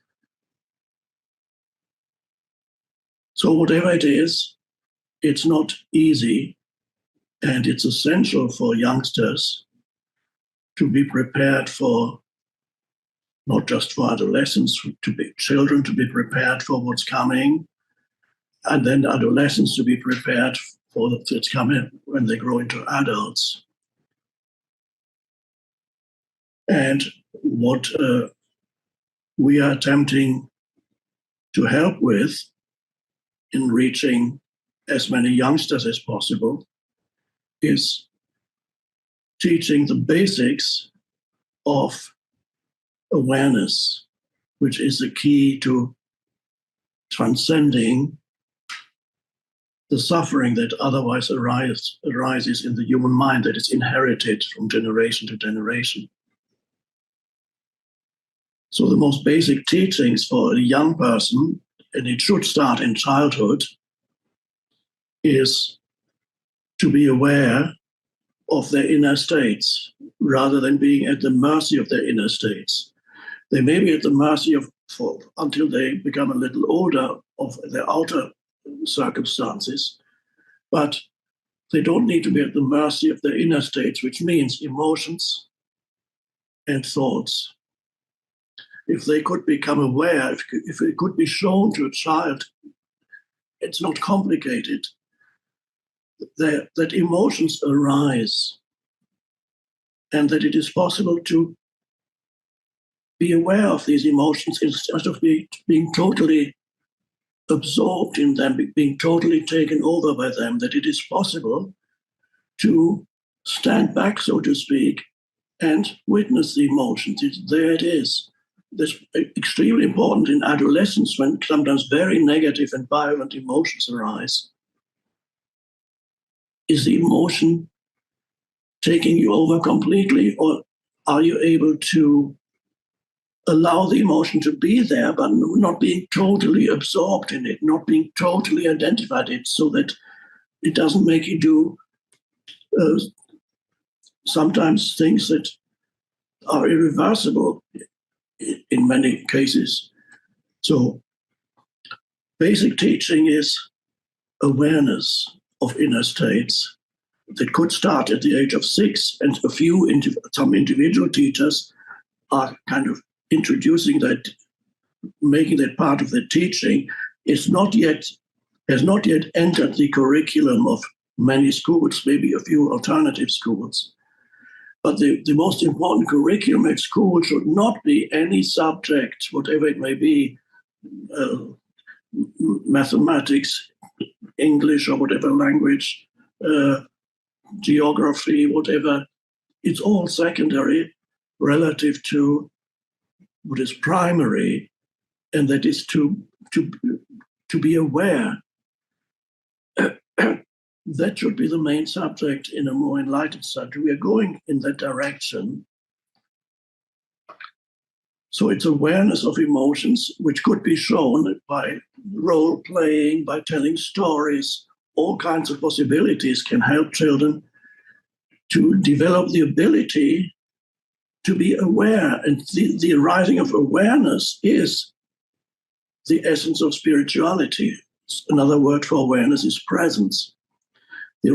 So whatever it is, it's not easy, and it's essential for youngsters to be prepared for, not just for adolescents, to be children, to be prepared for what's coming, and then adolescents to be prepared for what's coming when they grow into adults. And what we are attempting to help with in reaching as many youngsters as possible is teaching the basics of awareness, which is the key to transcending the suffering that otherwise arises in the human mind, that is inherited from generation to generation. So the most basic teachings for a young person, and it should start in childhood, is to be aware of their inner states rather than being at the mercy of their inner states. They may be at the mercy until they become a little older, of their outer circumstances, but they don't need to be at the mercy of their inner states, which means emotions and thoughts. If they could become aware, if it could be shown to a child, it's not complicated, that emotions arise and that it is possible to be aware of these emotions instead of being totally absorbed in them, being totally taken over by them, that it is possible to stand back, so to speak, and witness the emotions. There it is. That's extremely important in adolescence, when sometimes very negative and violent emotions arise. Is the emotion taking you over completely, or are you able to allow the emotion to be there, but not being totally absorbed in it, not being totally identified in it, so that it doesn't make you do sometimes things that are irreversible in many cases. So basic teaching is awareness of inner states that could start at the age of 6, and some individual teachers are kind of introducing that, making that part of the teaching. Has not yet entered the curriculum of many schools, maybe a few alternative schools. But the most important curriculum at school should not be any subject, whatever it may be, mathematics, English, or whatever language, geography, whatever. It's all secondary relative to what is primary, and that is to be aware that should be the main subject in a more enlightened study. We are going in that direction. So it's awareness of emotions, which could be shown by role playing, by telling stories. All kinds of possibilities can help children to develop the ability to be aware. And the arising of awareness is the essence of spirituality. Another word for awareness is presence. The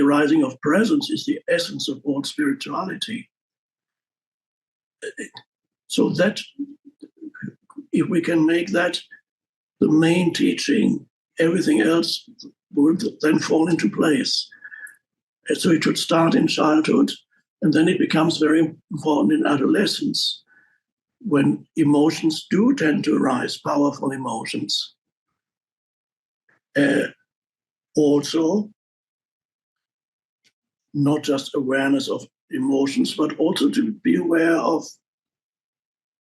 arising of presence is the essence of all spirituality. So that, if we can make that the main teaching, everything else will then fall into place. And so it should start in childhood, and then it becomes very important in adolescence, when emotions do tend to arise, powerful emotions. Also, not just awareness of emotions, but also to be aware of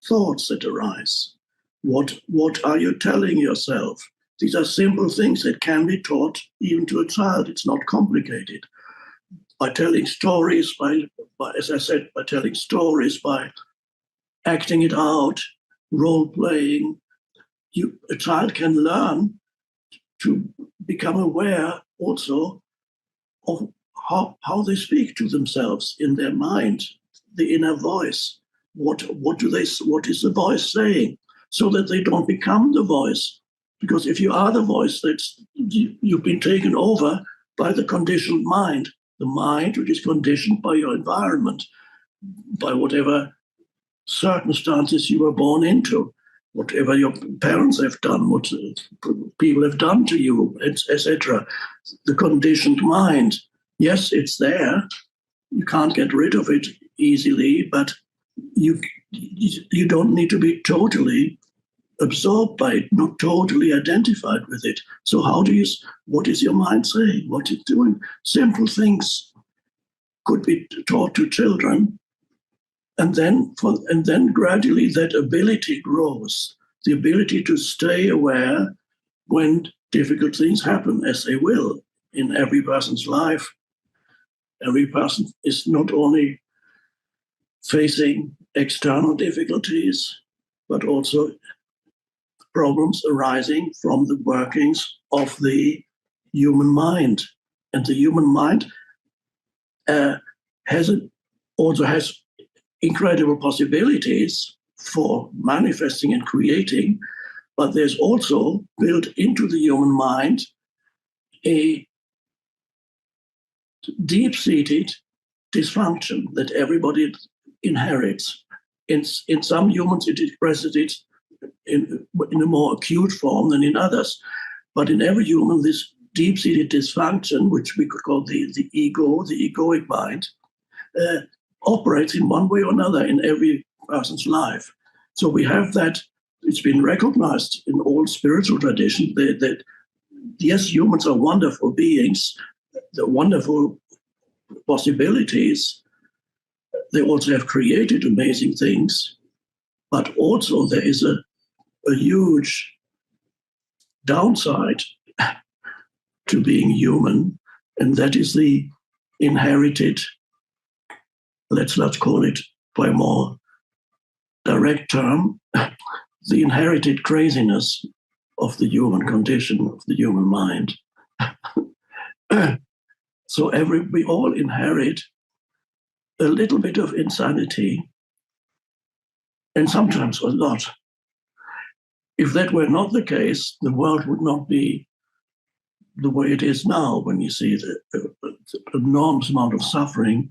thoughts that arise. What are you telling yourself? These are simple things that can be taught even to a child. It's not complicated. By telling stories, by as I said, by telling stories, by acting it out, role playing, a child can learn to become aware also of how they speak to themselves in their mind, the inner voice. What is the voice saying? So that they don't become the voice. Because if you are the voice, you've been taken over by the conditioned mind, the mind which is conditioned by your environment, by whatever circumstances you were born into, whatever your parents have done, what people have done to you, etc. The conditioned mind, yes, it's there. You can't get rid of it easily, but you don't need to be totally absorbed by it, not totally identified with it. So what is your mind saying? What it's doing? Simple things could be taught to children, and then gradually that ability grows, the ability to stay aware when difficult things happen, as they will in every person's life. Every person is not only facing external difficulties, but also problems arising from the workings of the human mind. And the human mind also has incredible possibilities for manifesting and creating, but there's also built into the human mind a deep-seated dysfunction that everybody inherits. In some humans, it expresses it in a more acute form than in others. But in every human, this deep-seated dysfunction, which we could call the ego, the egoic mind, operates in one way or another in every person's life. So we have that. It's been recognized in all spiritual tradition that yes, humans are wonderful beings, the wonderful possibilities. They also have created amazing things, but also there is a huge downside to being human, and that is the inherited, let's call it by a more direct term, the inherited craziness of the human condition, of the human mind. So we all inherit a little bit of insanity, and sometimes a lot. If that were not the case, the world would not be the way it is now, when you see the enormous amount of suffering,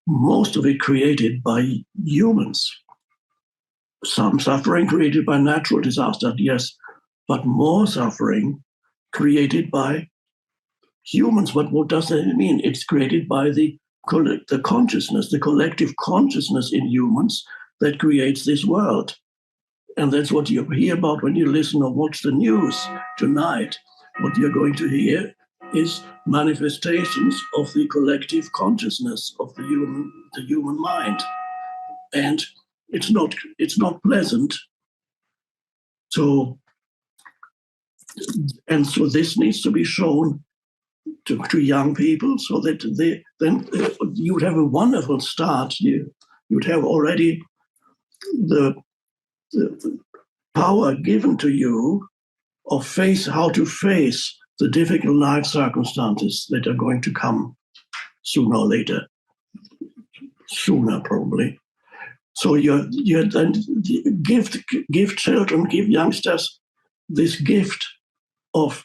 most of it created by humans. Some suffering created by natural disaster, yes, but more suffering created by humans. But what does that mean? It's created by the consciousness, the collective consciousness in humans that creates this world. And that's what you hear about when you listen or watch the news tonight. What you're going to hear is manifestations of the collective consciousness of the human mind. And it's not pleasant. So this needs to be shown to young people, so that you would have a wonderful start. You'd have already the power given to you of how to face the difficult life circumstances that are going to come sooner or later, sooner probably. So you then give children, give youngsters this gift of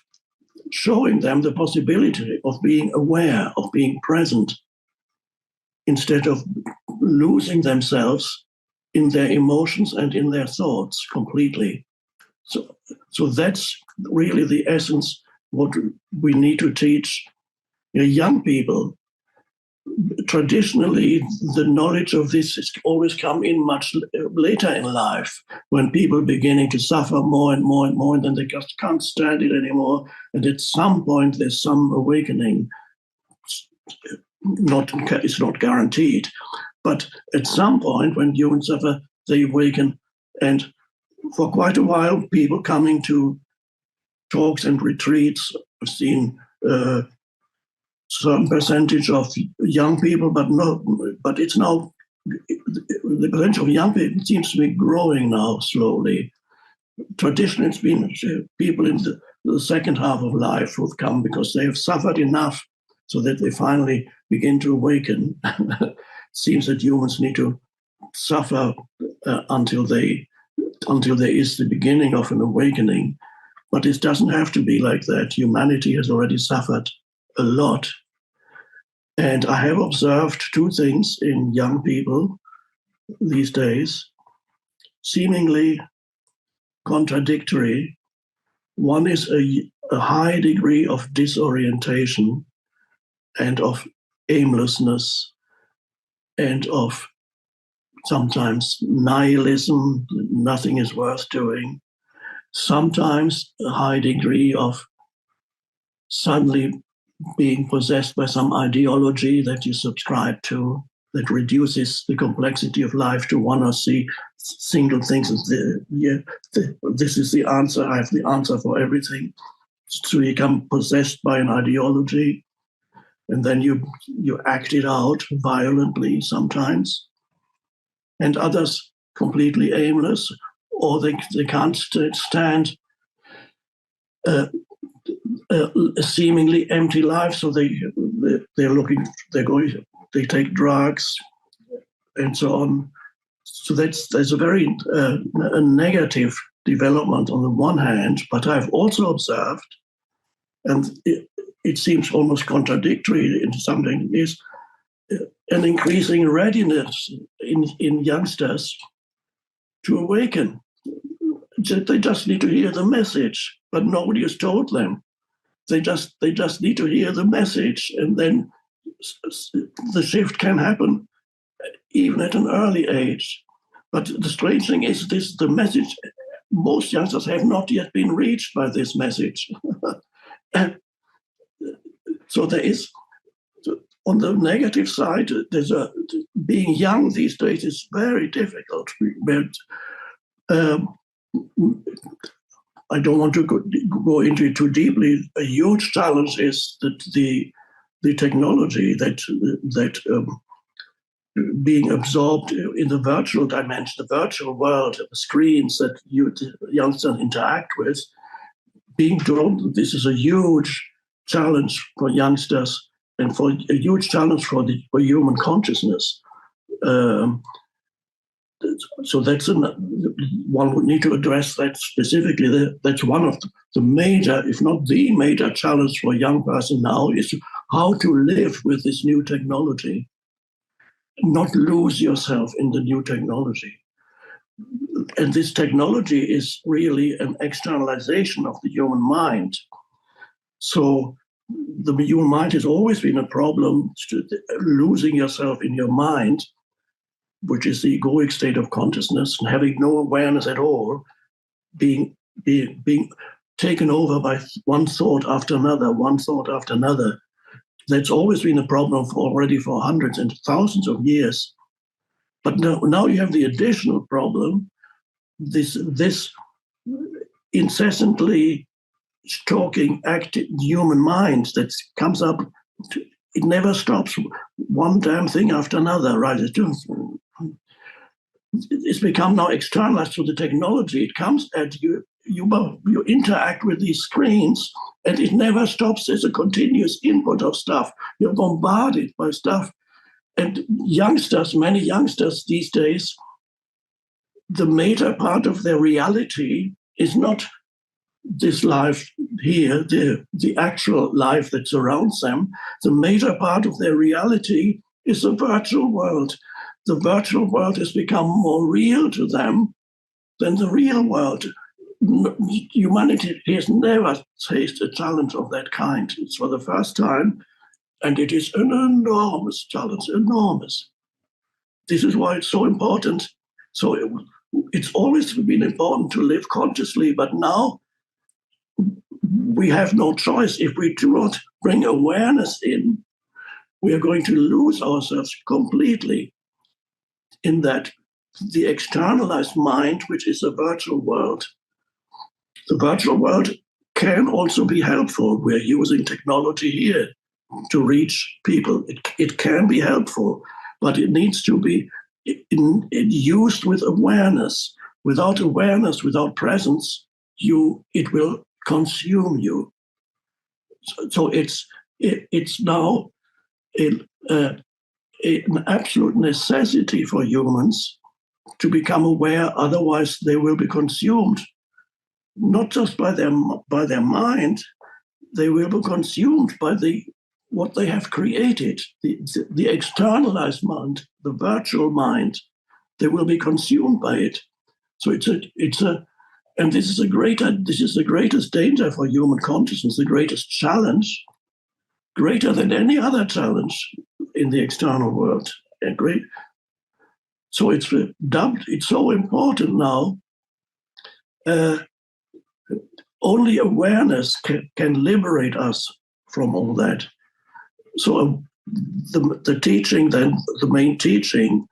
showing them the possibility of being aware, of being present, instead of losing themselves in their emotions and in their thoughts completely. So that's really the essence, what we need to teach young people. Traditionally, the knowledge of this has always come in much later in life, when people are beginning to suffer more and more and more, and then they just can't stand it anymore. And at some point, there's some awakening. It's not guaranteed, but at some point, when humans suffer, they awaken. And for quite a while, people coming to talks and retreats, I've seen certain percentage of young people, but it's now, the percentage of young people seems to be growing now slowly. Traditionally, it's been people in the second half of life who've come because they have suffered enough so that they finally begin to awaken. It seems that humans need to suffer until there is the beginning of an awakening. But it doesn't have to be like that. Humanity has already suffered a lot. And I have observed two things in young people these days, seemingly contradictory. One is a high degree of disorientation and of aimlessness and of sometimes nihilism, nothing is worth doing. Sometimes a high degree of suddenly being possessed by some ideology that you subscribe to, that reduces the complexity of life to one or see single things. This is the answer. I have the answer for everything. So you become possessed by an ideology, and then you act it out violently sometimes, and others completely aimless, or they can't stand a seemingly empty life, so they take drugs and so on. So there's a very a negative development on the one hand, but I've also observed, and it seems almost contradictory in something, is an increasing readiness in youngsters to awaken. They just need to hear the message, but nobody has told them. They just need to hear the message, and then the shift can happen even at an early age. But the strange thing is the message, most youngsters have not yet been reached by this message. And so there is, on the negative side, being young these days is very difficult. But I don't want to go into it too deeply. A huge challenge is that the technology that being absorbed in the virtual dimension, the virtual world, the screens that youngsters interact with, being drawn. This is a huge challenge for youngsters and for a huge challenge for human consciousness. So that's one would need to address that specifically. That's one of the major, if not the major challenge for a young person now, is how to live with this new technology, not lose yourself in the new technology. And this technology is really an externalization of the human mind. So the human mind has always been a problem, losing yourself in your mind, which is the egoic state of consciousness, and having no awareness at all, being taken over by one thought after another, one thought after another. That's always been a problem already for hundreds and thousands of years. But now you have the additional problem, this incessantly talking, active human mind that comes up. It never stops. One damn thing after another, right? It's become now externalized to the technology. It comes at you. You interact with these screens, and it never stops. There's a continuous input of stuff. You're bombarded by stuff. And many youngsters these days, the major part of their reality is not this life here, the actual life that surrounds them. The major part of their reality is the virtual world. The virtual world has become more real to them than the real world. Humanity has never faced a challenge of that kind. It's for the first time, and it is an enormous challenge, enormous. This is why it's so important. So it's always been important to live consciously, but now we have no choice. If we do not bring awareness in, we are going to lose ourselves completely in that the externalized mind, which is a virtual world. The virtual world can also be helpful. We're using technology here to reach people. It can be helpful, but it needs to be used with awareness. Without awareness, without presence, it will consume you. So it's now an absolute necessity for humans to become aware. Otherwise, they will be consumed, not just by their mind. They will be consumed by what they have created, the externalized mind, the virtual mind. They will be consumed by it. So and this is the greatest danger for human consciousness, the greatest challenge, greater than any other challenge in the external world. And great. So it's so important now. Only awareness can liberate us from all that. So the teaching, then the main teaching,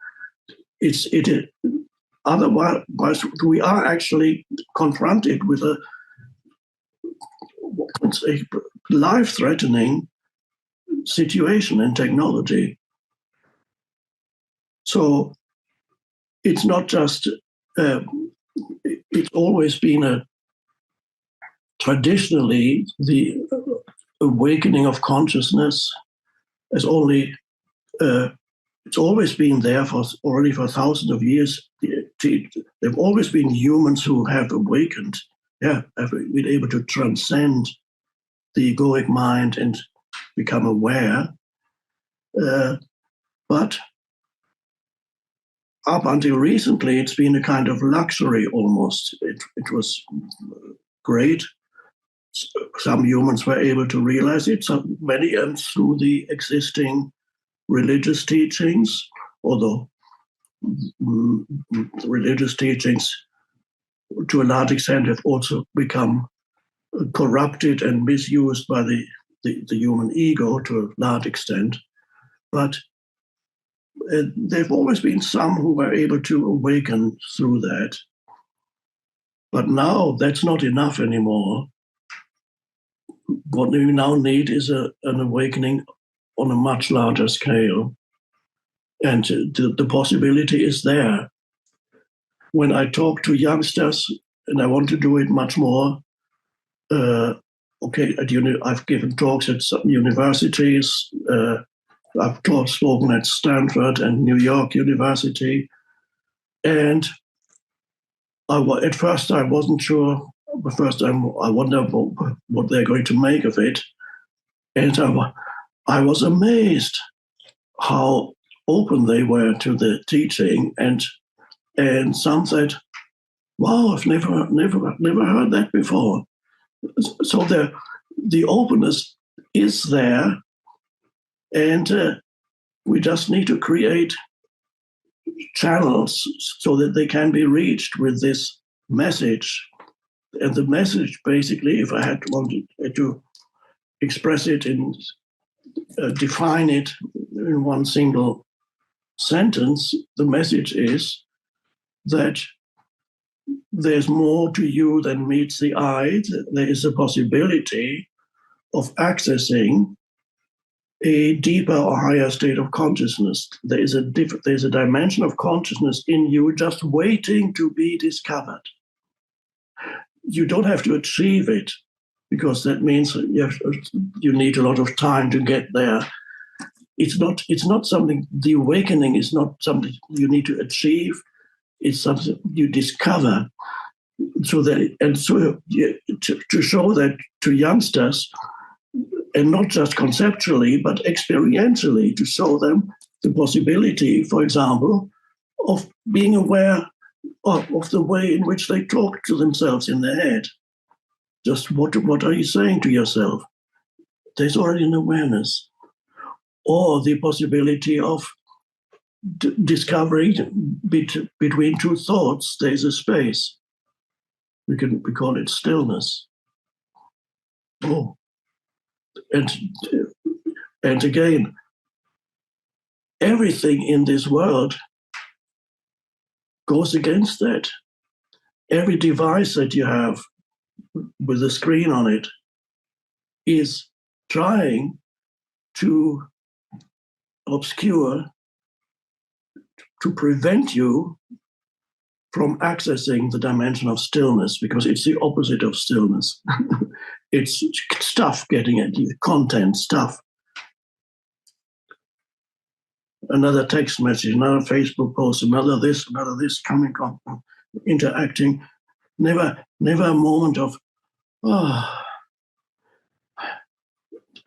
otherwise we are actually confronted with a life-threatening situation in technology. So it's not just, it's always been traditionally the awakening of consciousness has it's always been there already for thousands of years. There've always been humans who have awakened, have been able to transcend the egoic mind and become aware. But up until recently, it's been a kind of luxury almost. It was great. Some humans were able to realize it, many through the existing religious teachings, although religious teachings to a large extent have also become corrupted and misused by the human ego to a large extent. But there have always been some who were able to awaken through that. But now that's not enough anymore. What we now need is an awakening on a much larger scale. And the possibility is there. When I talk to youngsters, and I want to do it much more, I've given talks at some universities. I've spoken at Stanford and New York University. And at first I wasn't sure. The first time I wonder what they're going to make of it. And I was amazed how open they were to the teaching. And some said, wow, I've never heard that before. So the openness is there, and we just need to create channels so that they can be reached with this message. And the message, basically, if I wanted to express it define it in one single sentence, the message is that there's more to you than meets the eye. There is a possibility of accessing a deeper or higher state of consciousness. There's a dimension of consciousness in you just waiting to be discovered. You don't have to achieve it, because that means you need a lot of time to get there. It's not something, the awakening is not something you need to achieve. It's something you discover. To show that to youngsters, and not just conceptually, but experientially, to show them the possibility, for example, of being aware of the way in which they talk to themselves in their head. Just what are you saying to yourself? There's already an awareness. Or the possibility of discovering between two thoughts, there's a space. We call it stillness. Oh. And again, everything in this world goes against that. Every device that you have with a screen on it is trying to obscure, to prevent you from accessing the dimension of stillness, because it's the opposite of stillness. It's stuff getting at you, content, stuff. Another text message, another Facebook post, another this, coming, interacting. Never a moment of,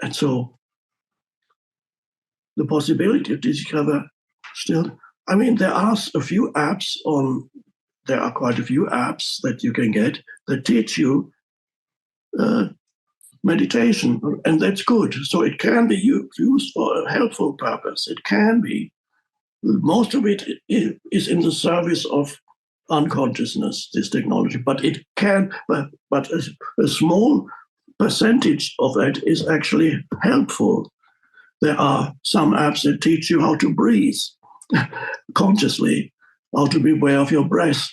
And so the possibility to discover still, I mean, there are quite a few apps that you can get that teach you meditation, and that's good. So it can be used for a helpful purpose. It can be. Most of it is in the service of unconsciousness, this technology, but it can, but a small percentage of it is actually helpful. There are some apps that teach you how to breathe consciously, how to be aware of your breath.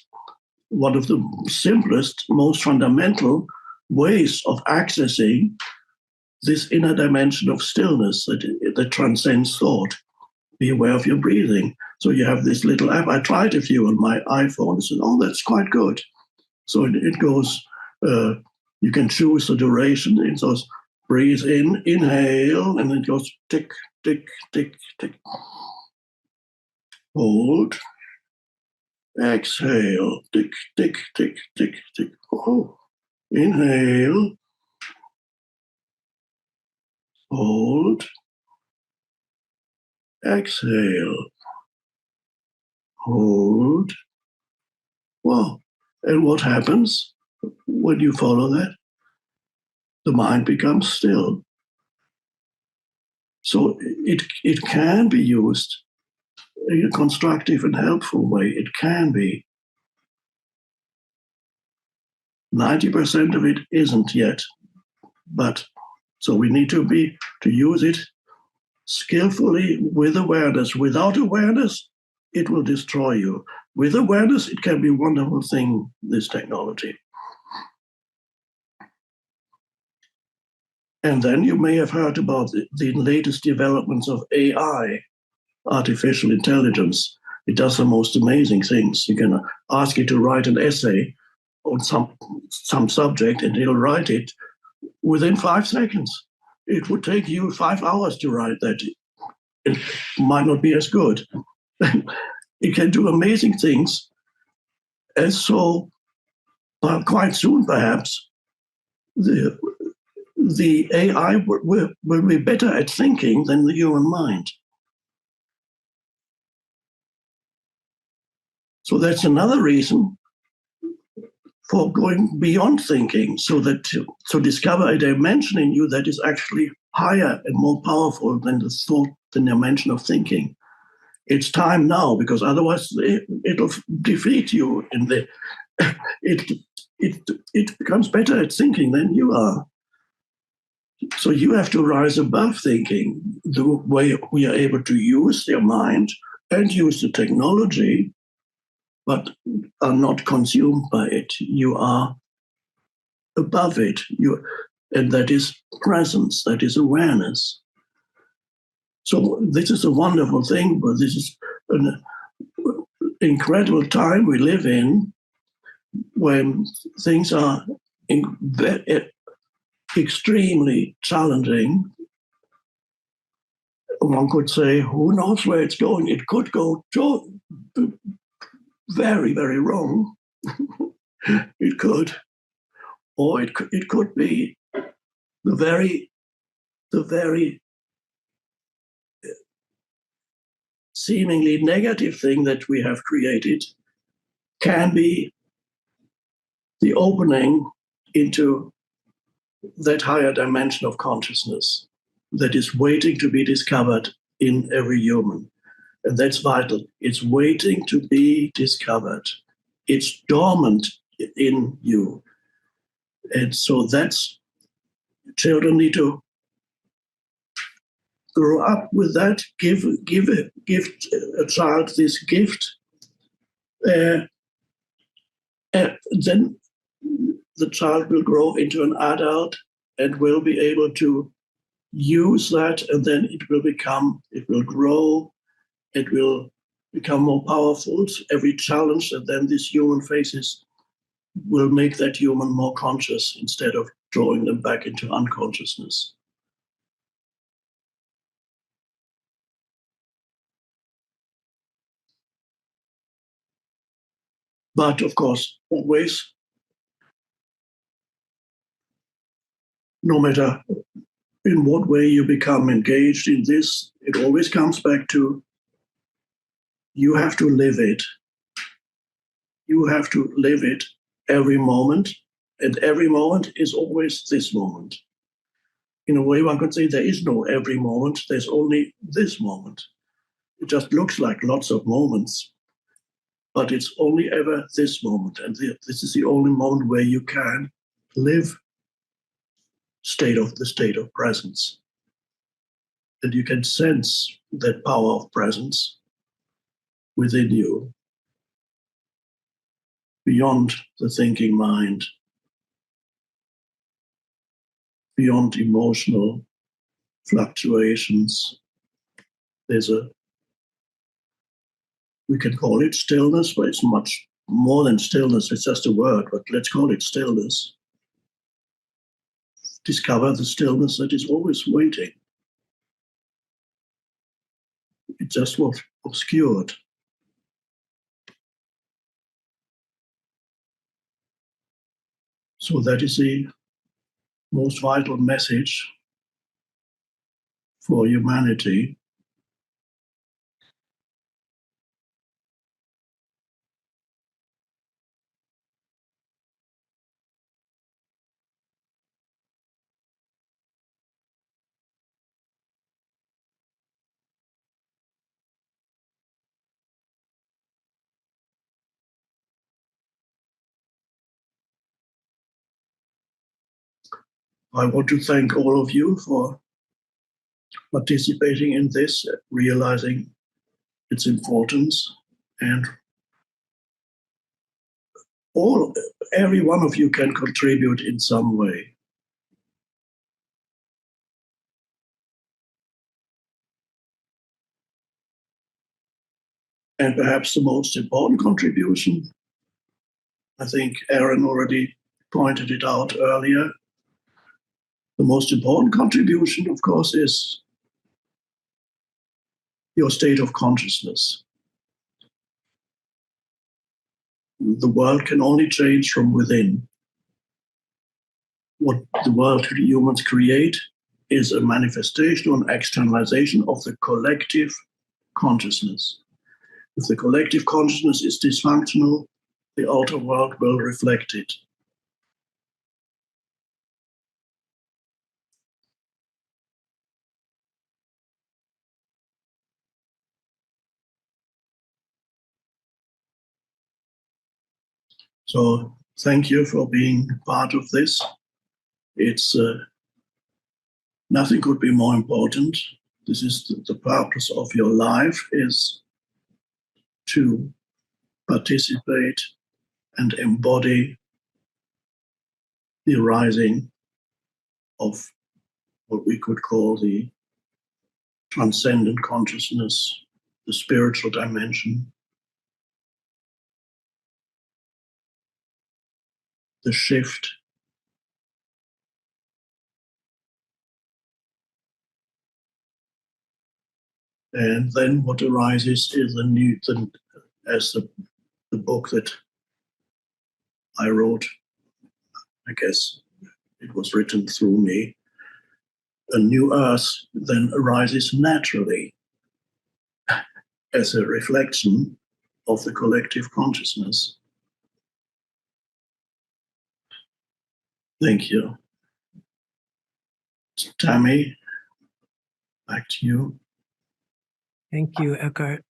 One of the simplest, most fundamental ways of accessing this inner dimension of stillness that transcends thought. Be aware of your breathing. So you have this little app. I tried a few on my iPhone and said, oh, that's quite good. So it goes, you can choose the duration. It goes, breathe in, inhale, and it goes tick, tick, tick, tick. Hold. Exhale. Tick, tick, tick, tick, tick. Oh. Inhale. Hold. Exhale. Hold. Well, and what happens when you follow that? The mind becomes still. So it can be used in a constructive and helpful way. It can be. 90% of it isn't yet. But so we need to use it skillfully with awareness. Without awareness, it will destroy you. With awareness, it can be a wonderful thing, this technology. And then you may have heard about the latest developments of AI, artificial intelligence. It does the most amazing things. You can ask it to write an essay on some subject, and it'll write it within 5 seconds. It would take you 5 hours to write that. It might not be as good. It can do amazing things. And so quite soon, perhaps, the AI will be better at thinking than the human mind. So that's another reason for going beyond thinking, so to discover a dimension in you that is actually higher and more powerful than the dimension of thinking. It's time now, because otherwise it'll defeat you. It becomes better at thinking than you are. So you have to rise above thinking. The way we are able to use their mind and use the technology but are not consumed by it. You are above it. And that is presence, that is awareness. So this is a wonderful thing, but this is an incredible time we live in when things are extremely challenging. One could say, who knows where it's going? It could go very, very wrong. It could. Or it could be the very seemingly negative thing that we have created can be the opening into that higher dimension of consciousness that is waiting to be discovered in every human. And that's vital. It's waiting to be discovered. It's dormant in you. And so that's, children need to grow up with that, give a child this gift. Then the child will grow into an adult and will be able to use that, and then it will grow, it will become more powerful. Every challenge that then this human faces will make that human more conscious instead of drawing them back into unconsciousness. But of course, always, no matter in what way you become engaged in this, it always comes back to you have to live it. You have to live it every moment, and every moment is always this moment. In a way, one could say there is no every moment, there's only this moment. It just looks like lots of moments, but it's only ever this moment, and this is the only moment where you can live the state of presence. And you can sense that power of presence within you, beyond the thinking mind, beyond emotional fluctuations. We can call it stillness, but it's much more than stillness. It's just a word, but let's call it stillness. Discover the stillness that is always waiting. It just was obscured. So that is the most vital message for humanity. I want to thank all of you for participating in this, realizing its importance, and every one of you can contribute in some way. And perhaps the most important contribution, I think Aaron already pointed it out earlier, the most important contribution, of course, is your state of consciousness. The world can only change from within. What the world humans create is a manifestation or an externalization of the collective consciousness. If the collective consciousness is dysfunctional, the outer world will reflect it. So thank you for being part of this. It's nothing could be more important. This is the purpose of your life, is to participate and embody the arising of what we could call the transcendent consciousness, the spiritual dimension, the shift. And then what arises is as the book that I wrote, I guess it was written through me, a new earth then arises naturally as a reflection of the collective consciousness. Thank you. Tammy, back to you. Thank you, Eckhart.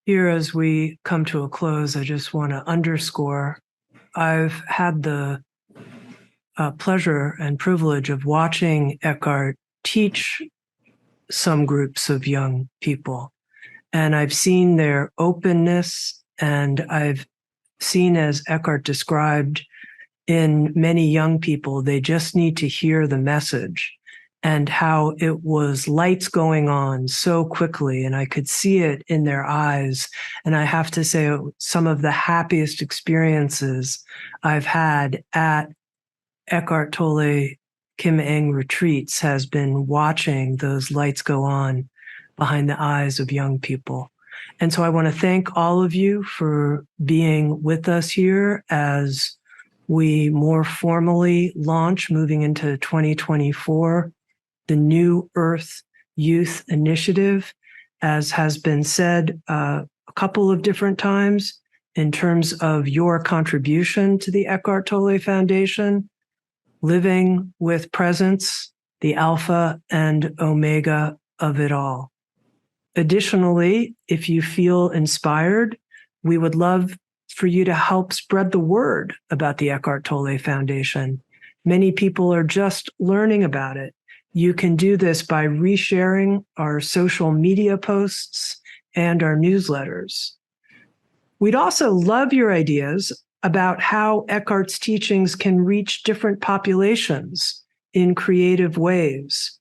Here, as we come to a close, I just want to underscore I've had the pleasure and privilege of watching Eckhart teach some groups of young people. And I've seen their openness, and I've seen, as Eckhart described, in many young people, they just need to hear the message, and how it was lights going on so quickly, and I could see it in their eyes. And I have to say, some of the happiest experiences I've had at Eckhart Tolle Kim Eng retreats has been watching those lights go on behind the eyes of young people. And so I want to thank all of you for being with us here as we more formally launch, moving into 2024, the New Earth Youth Initiative, as has been said a couple of different times, in terms of your contribution to the Eckhart Tolle Foundation, living with presence, the alpha and omega of it all. Additionally, if you feel inspired, we would love for you to help spread the word about the Eckhart Tolle Foundation. Many people are just learning about it. You can do this by resharing our social media posts and our newsletters. We'd also love your ideas about how Eckhart's teachings can reach different populations in creative ways.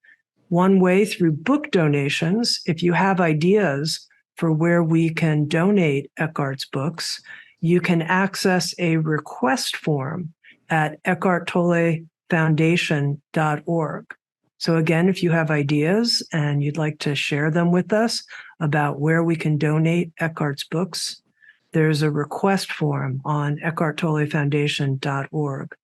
One way, through book donations. If you have ideas for where we can donate Eckhart's books, you can access a request form at eckharttollefoundation.org. So again, if you have ideas and you'd like to share them with us about where we can donate Eckhart's books, there's a request form on eckharttollefoundation.org.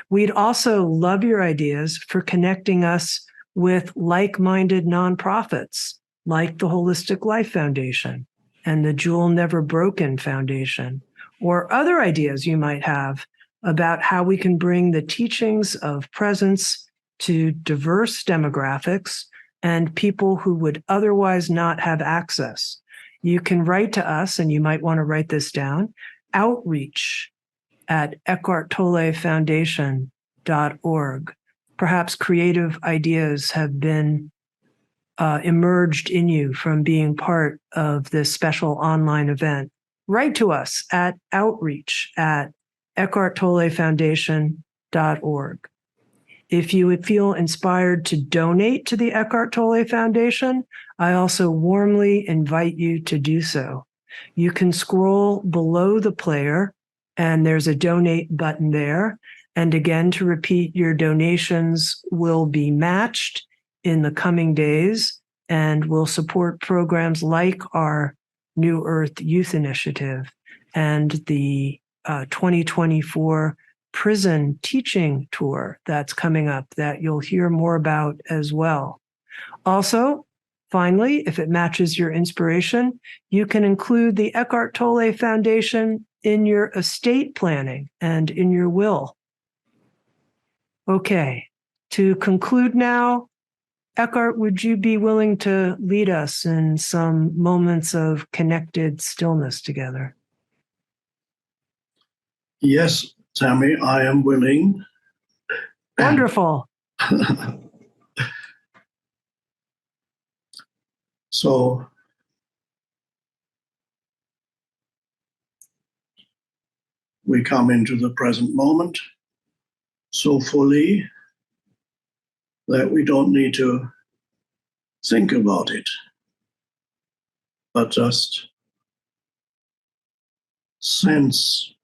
We'd also love your ideas for connecting us with like-minded nonprofits like the Holistic Life Foundation and the Jewel Never Broken Foundation, or other ideas you might have about how we can bring the teachings of presence to diverse demographics and people who would otherwise not have access. You can write to us, and you might want to write this down, outreach@eckharttollefoundation.org. Perhaps creative ideas have been emerged in you from being part of this special online event. Write to us at outreach@eckharttollefoundation.org. If you would feel inspired to donate to the Eckhart Tolle Foundation, I also warmly invite you to do so. You can scroll below the player, and there's a donate button there. And again, to repeat, your donations will be matched in the coming days and will support programs like our New Earth Youth Initiative and the 2024 prison teaching tour that's coming up that you'll hear more about as well. Also, finally, if it matches your inspiration, you can include the Eckhart Tolle Foundation in your estate planning and in your will. Okay, to conclude now, Eckhart, would you be willing to lead us in some moments of connected stillness together? Yes, Tammy, I am willing. Wonderful. So we come into the present moment so fully that we don't need to think about it, but just sense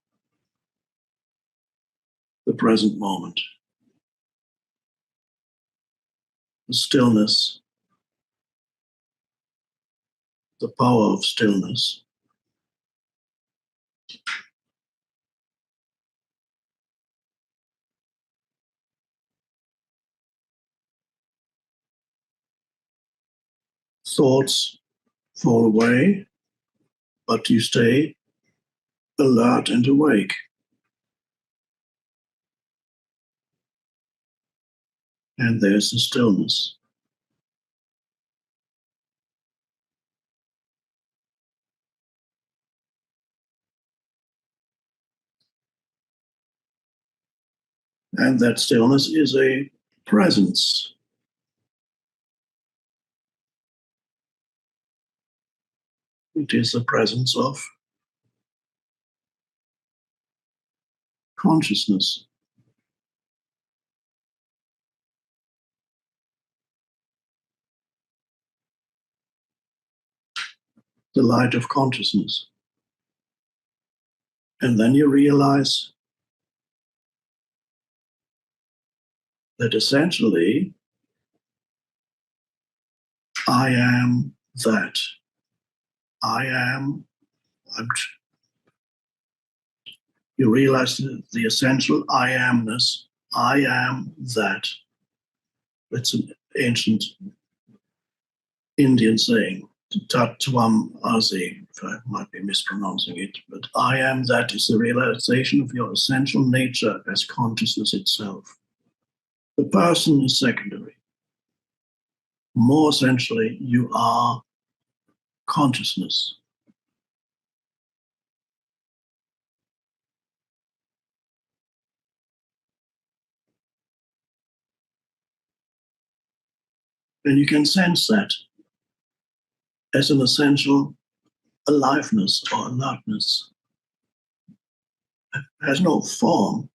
the present moment, the stillness, the power of stillness. Thoughts fall away, but you stay alert and awake. And there's the stillness. And that stillness is a presence. It is the presence of consciousness. The light of consciousness. And then you realize that essentially, I am that. I am, you realize the essential I amness. I am that. It's an ancient Indian saying, Tatvam Asi, if I might be mispronouncing it, but I am that is the realization of your essential nature as consciousness itself. The person is secondary. More essentially, you are consciousness. And you can sense that as an essential aliveness or alertness. It has no form.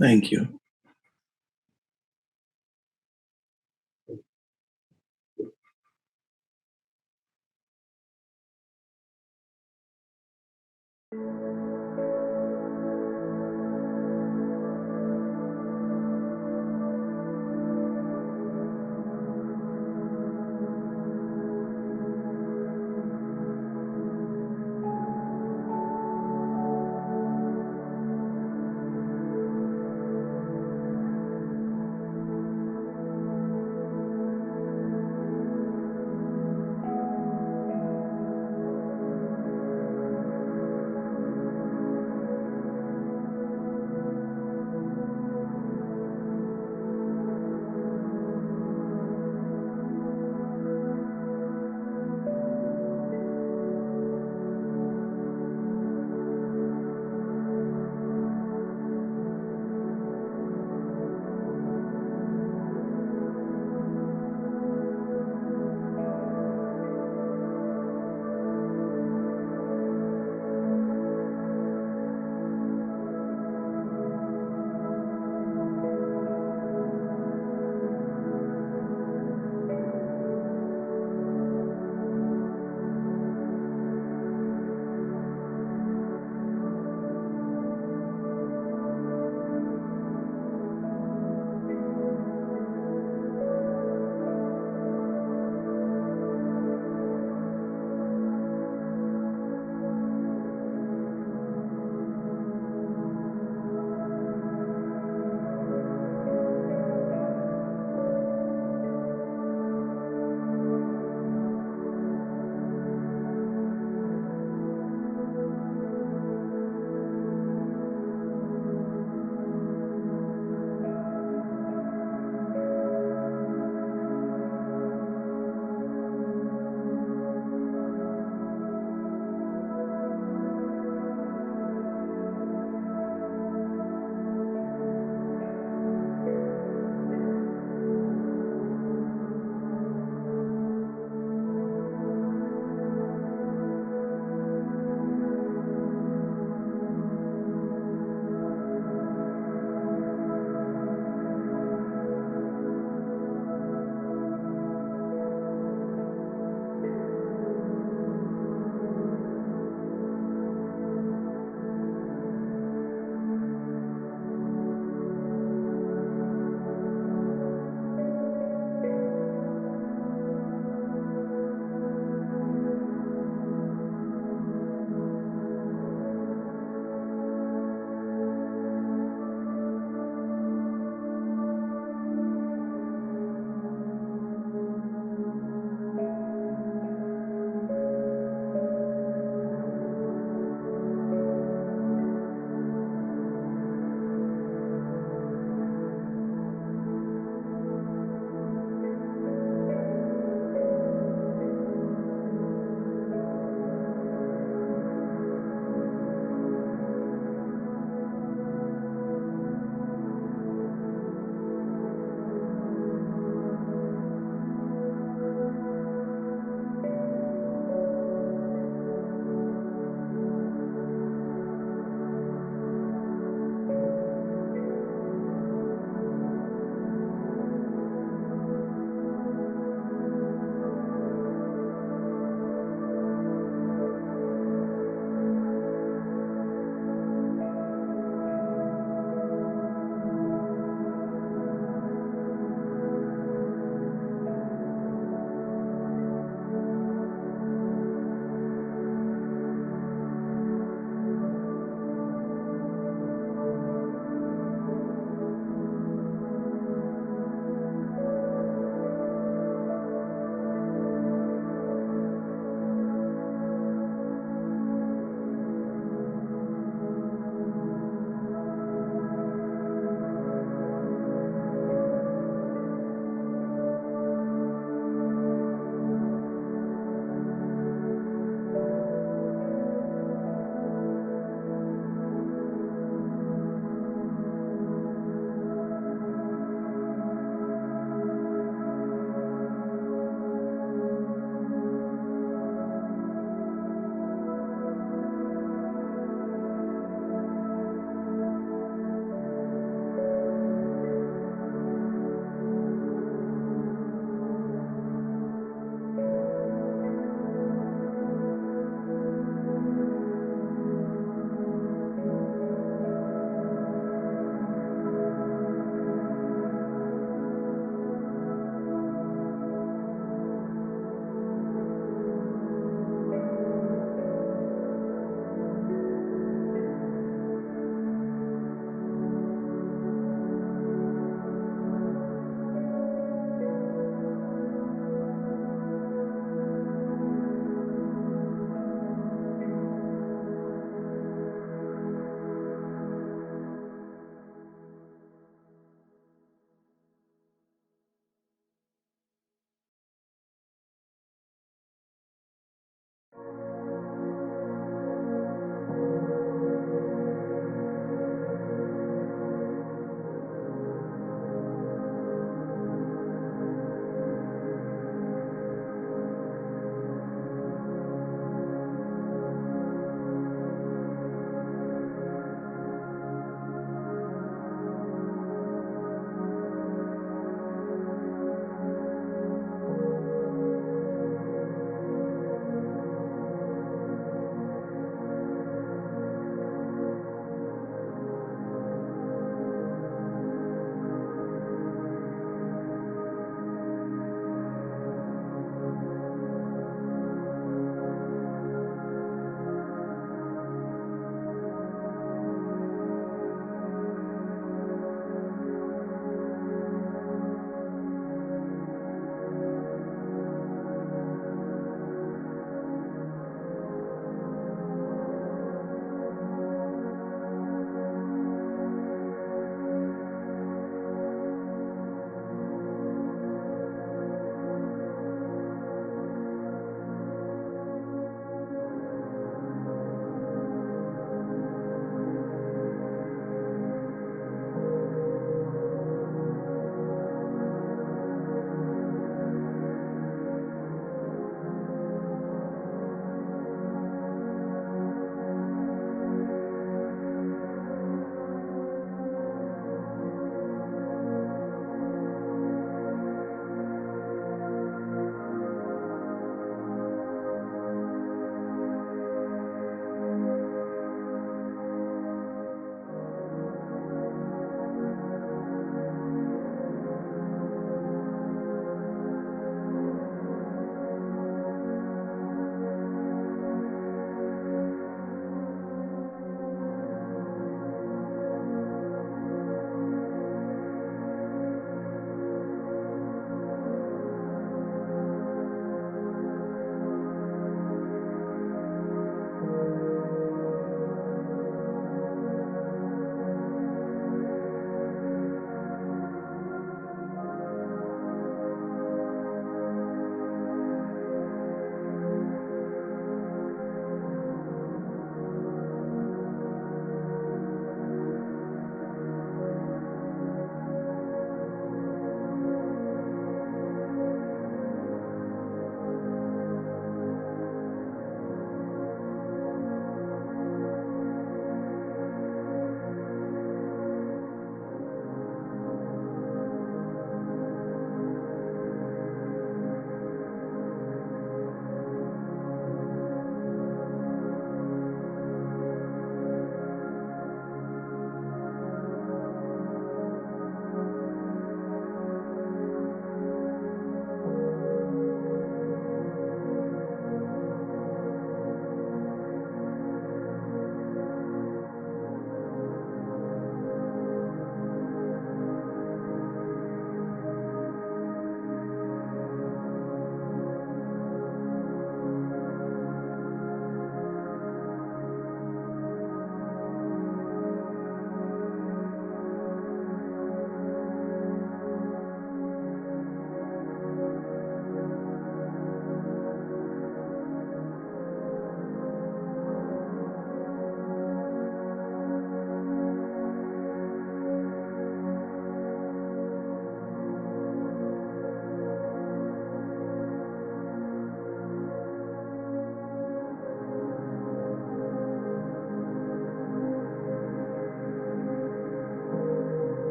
Thank you.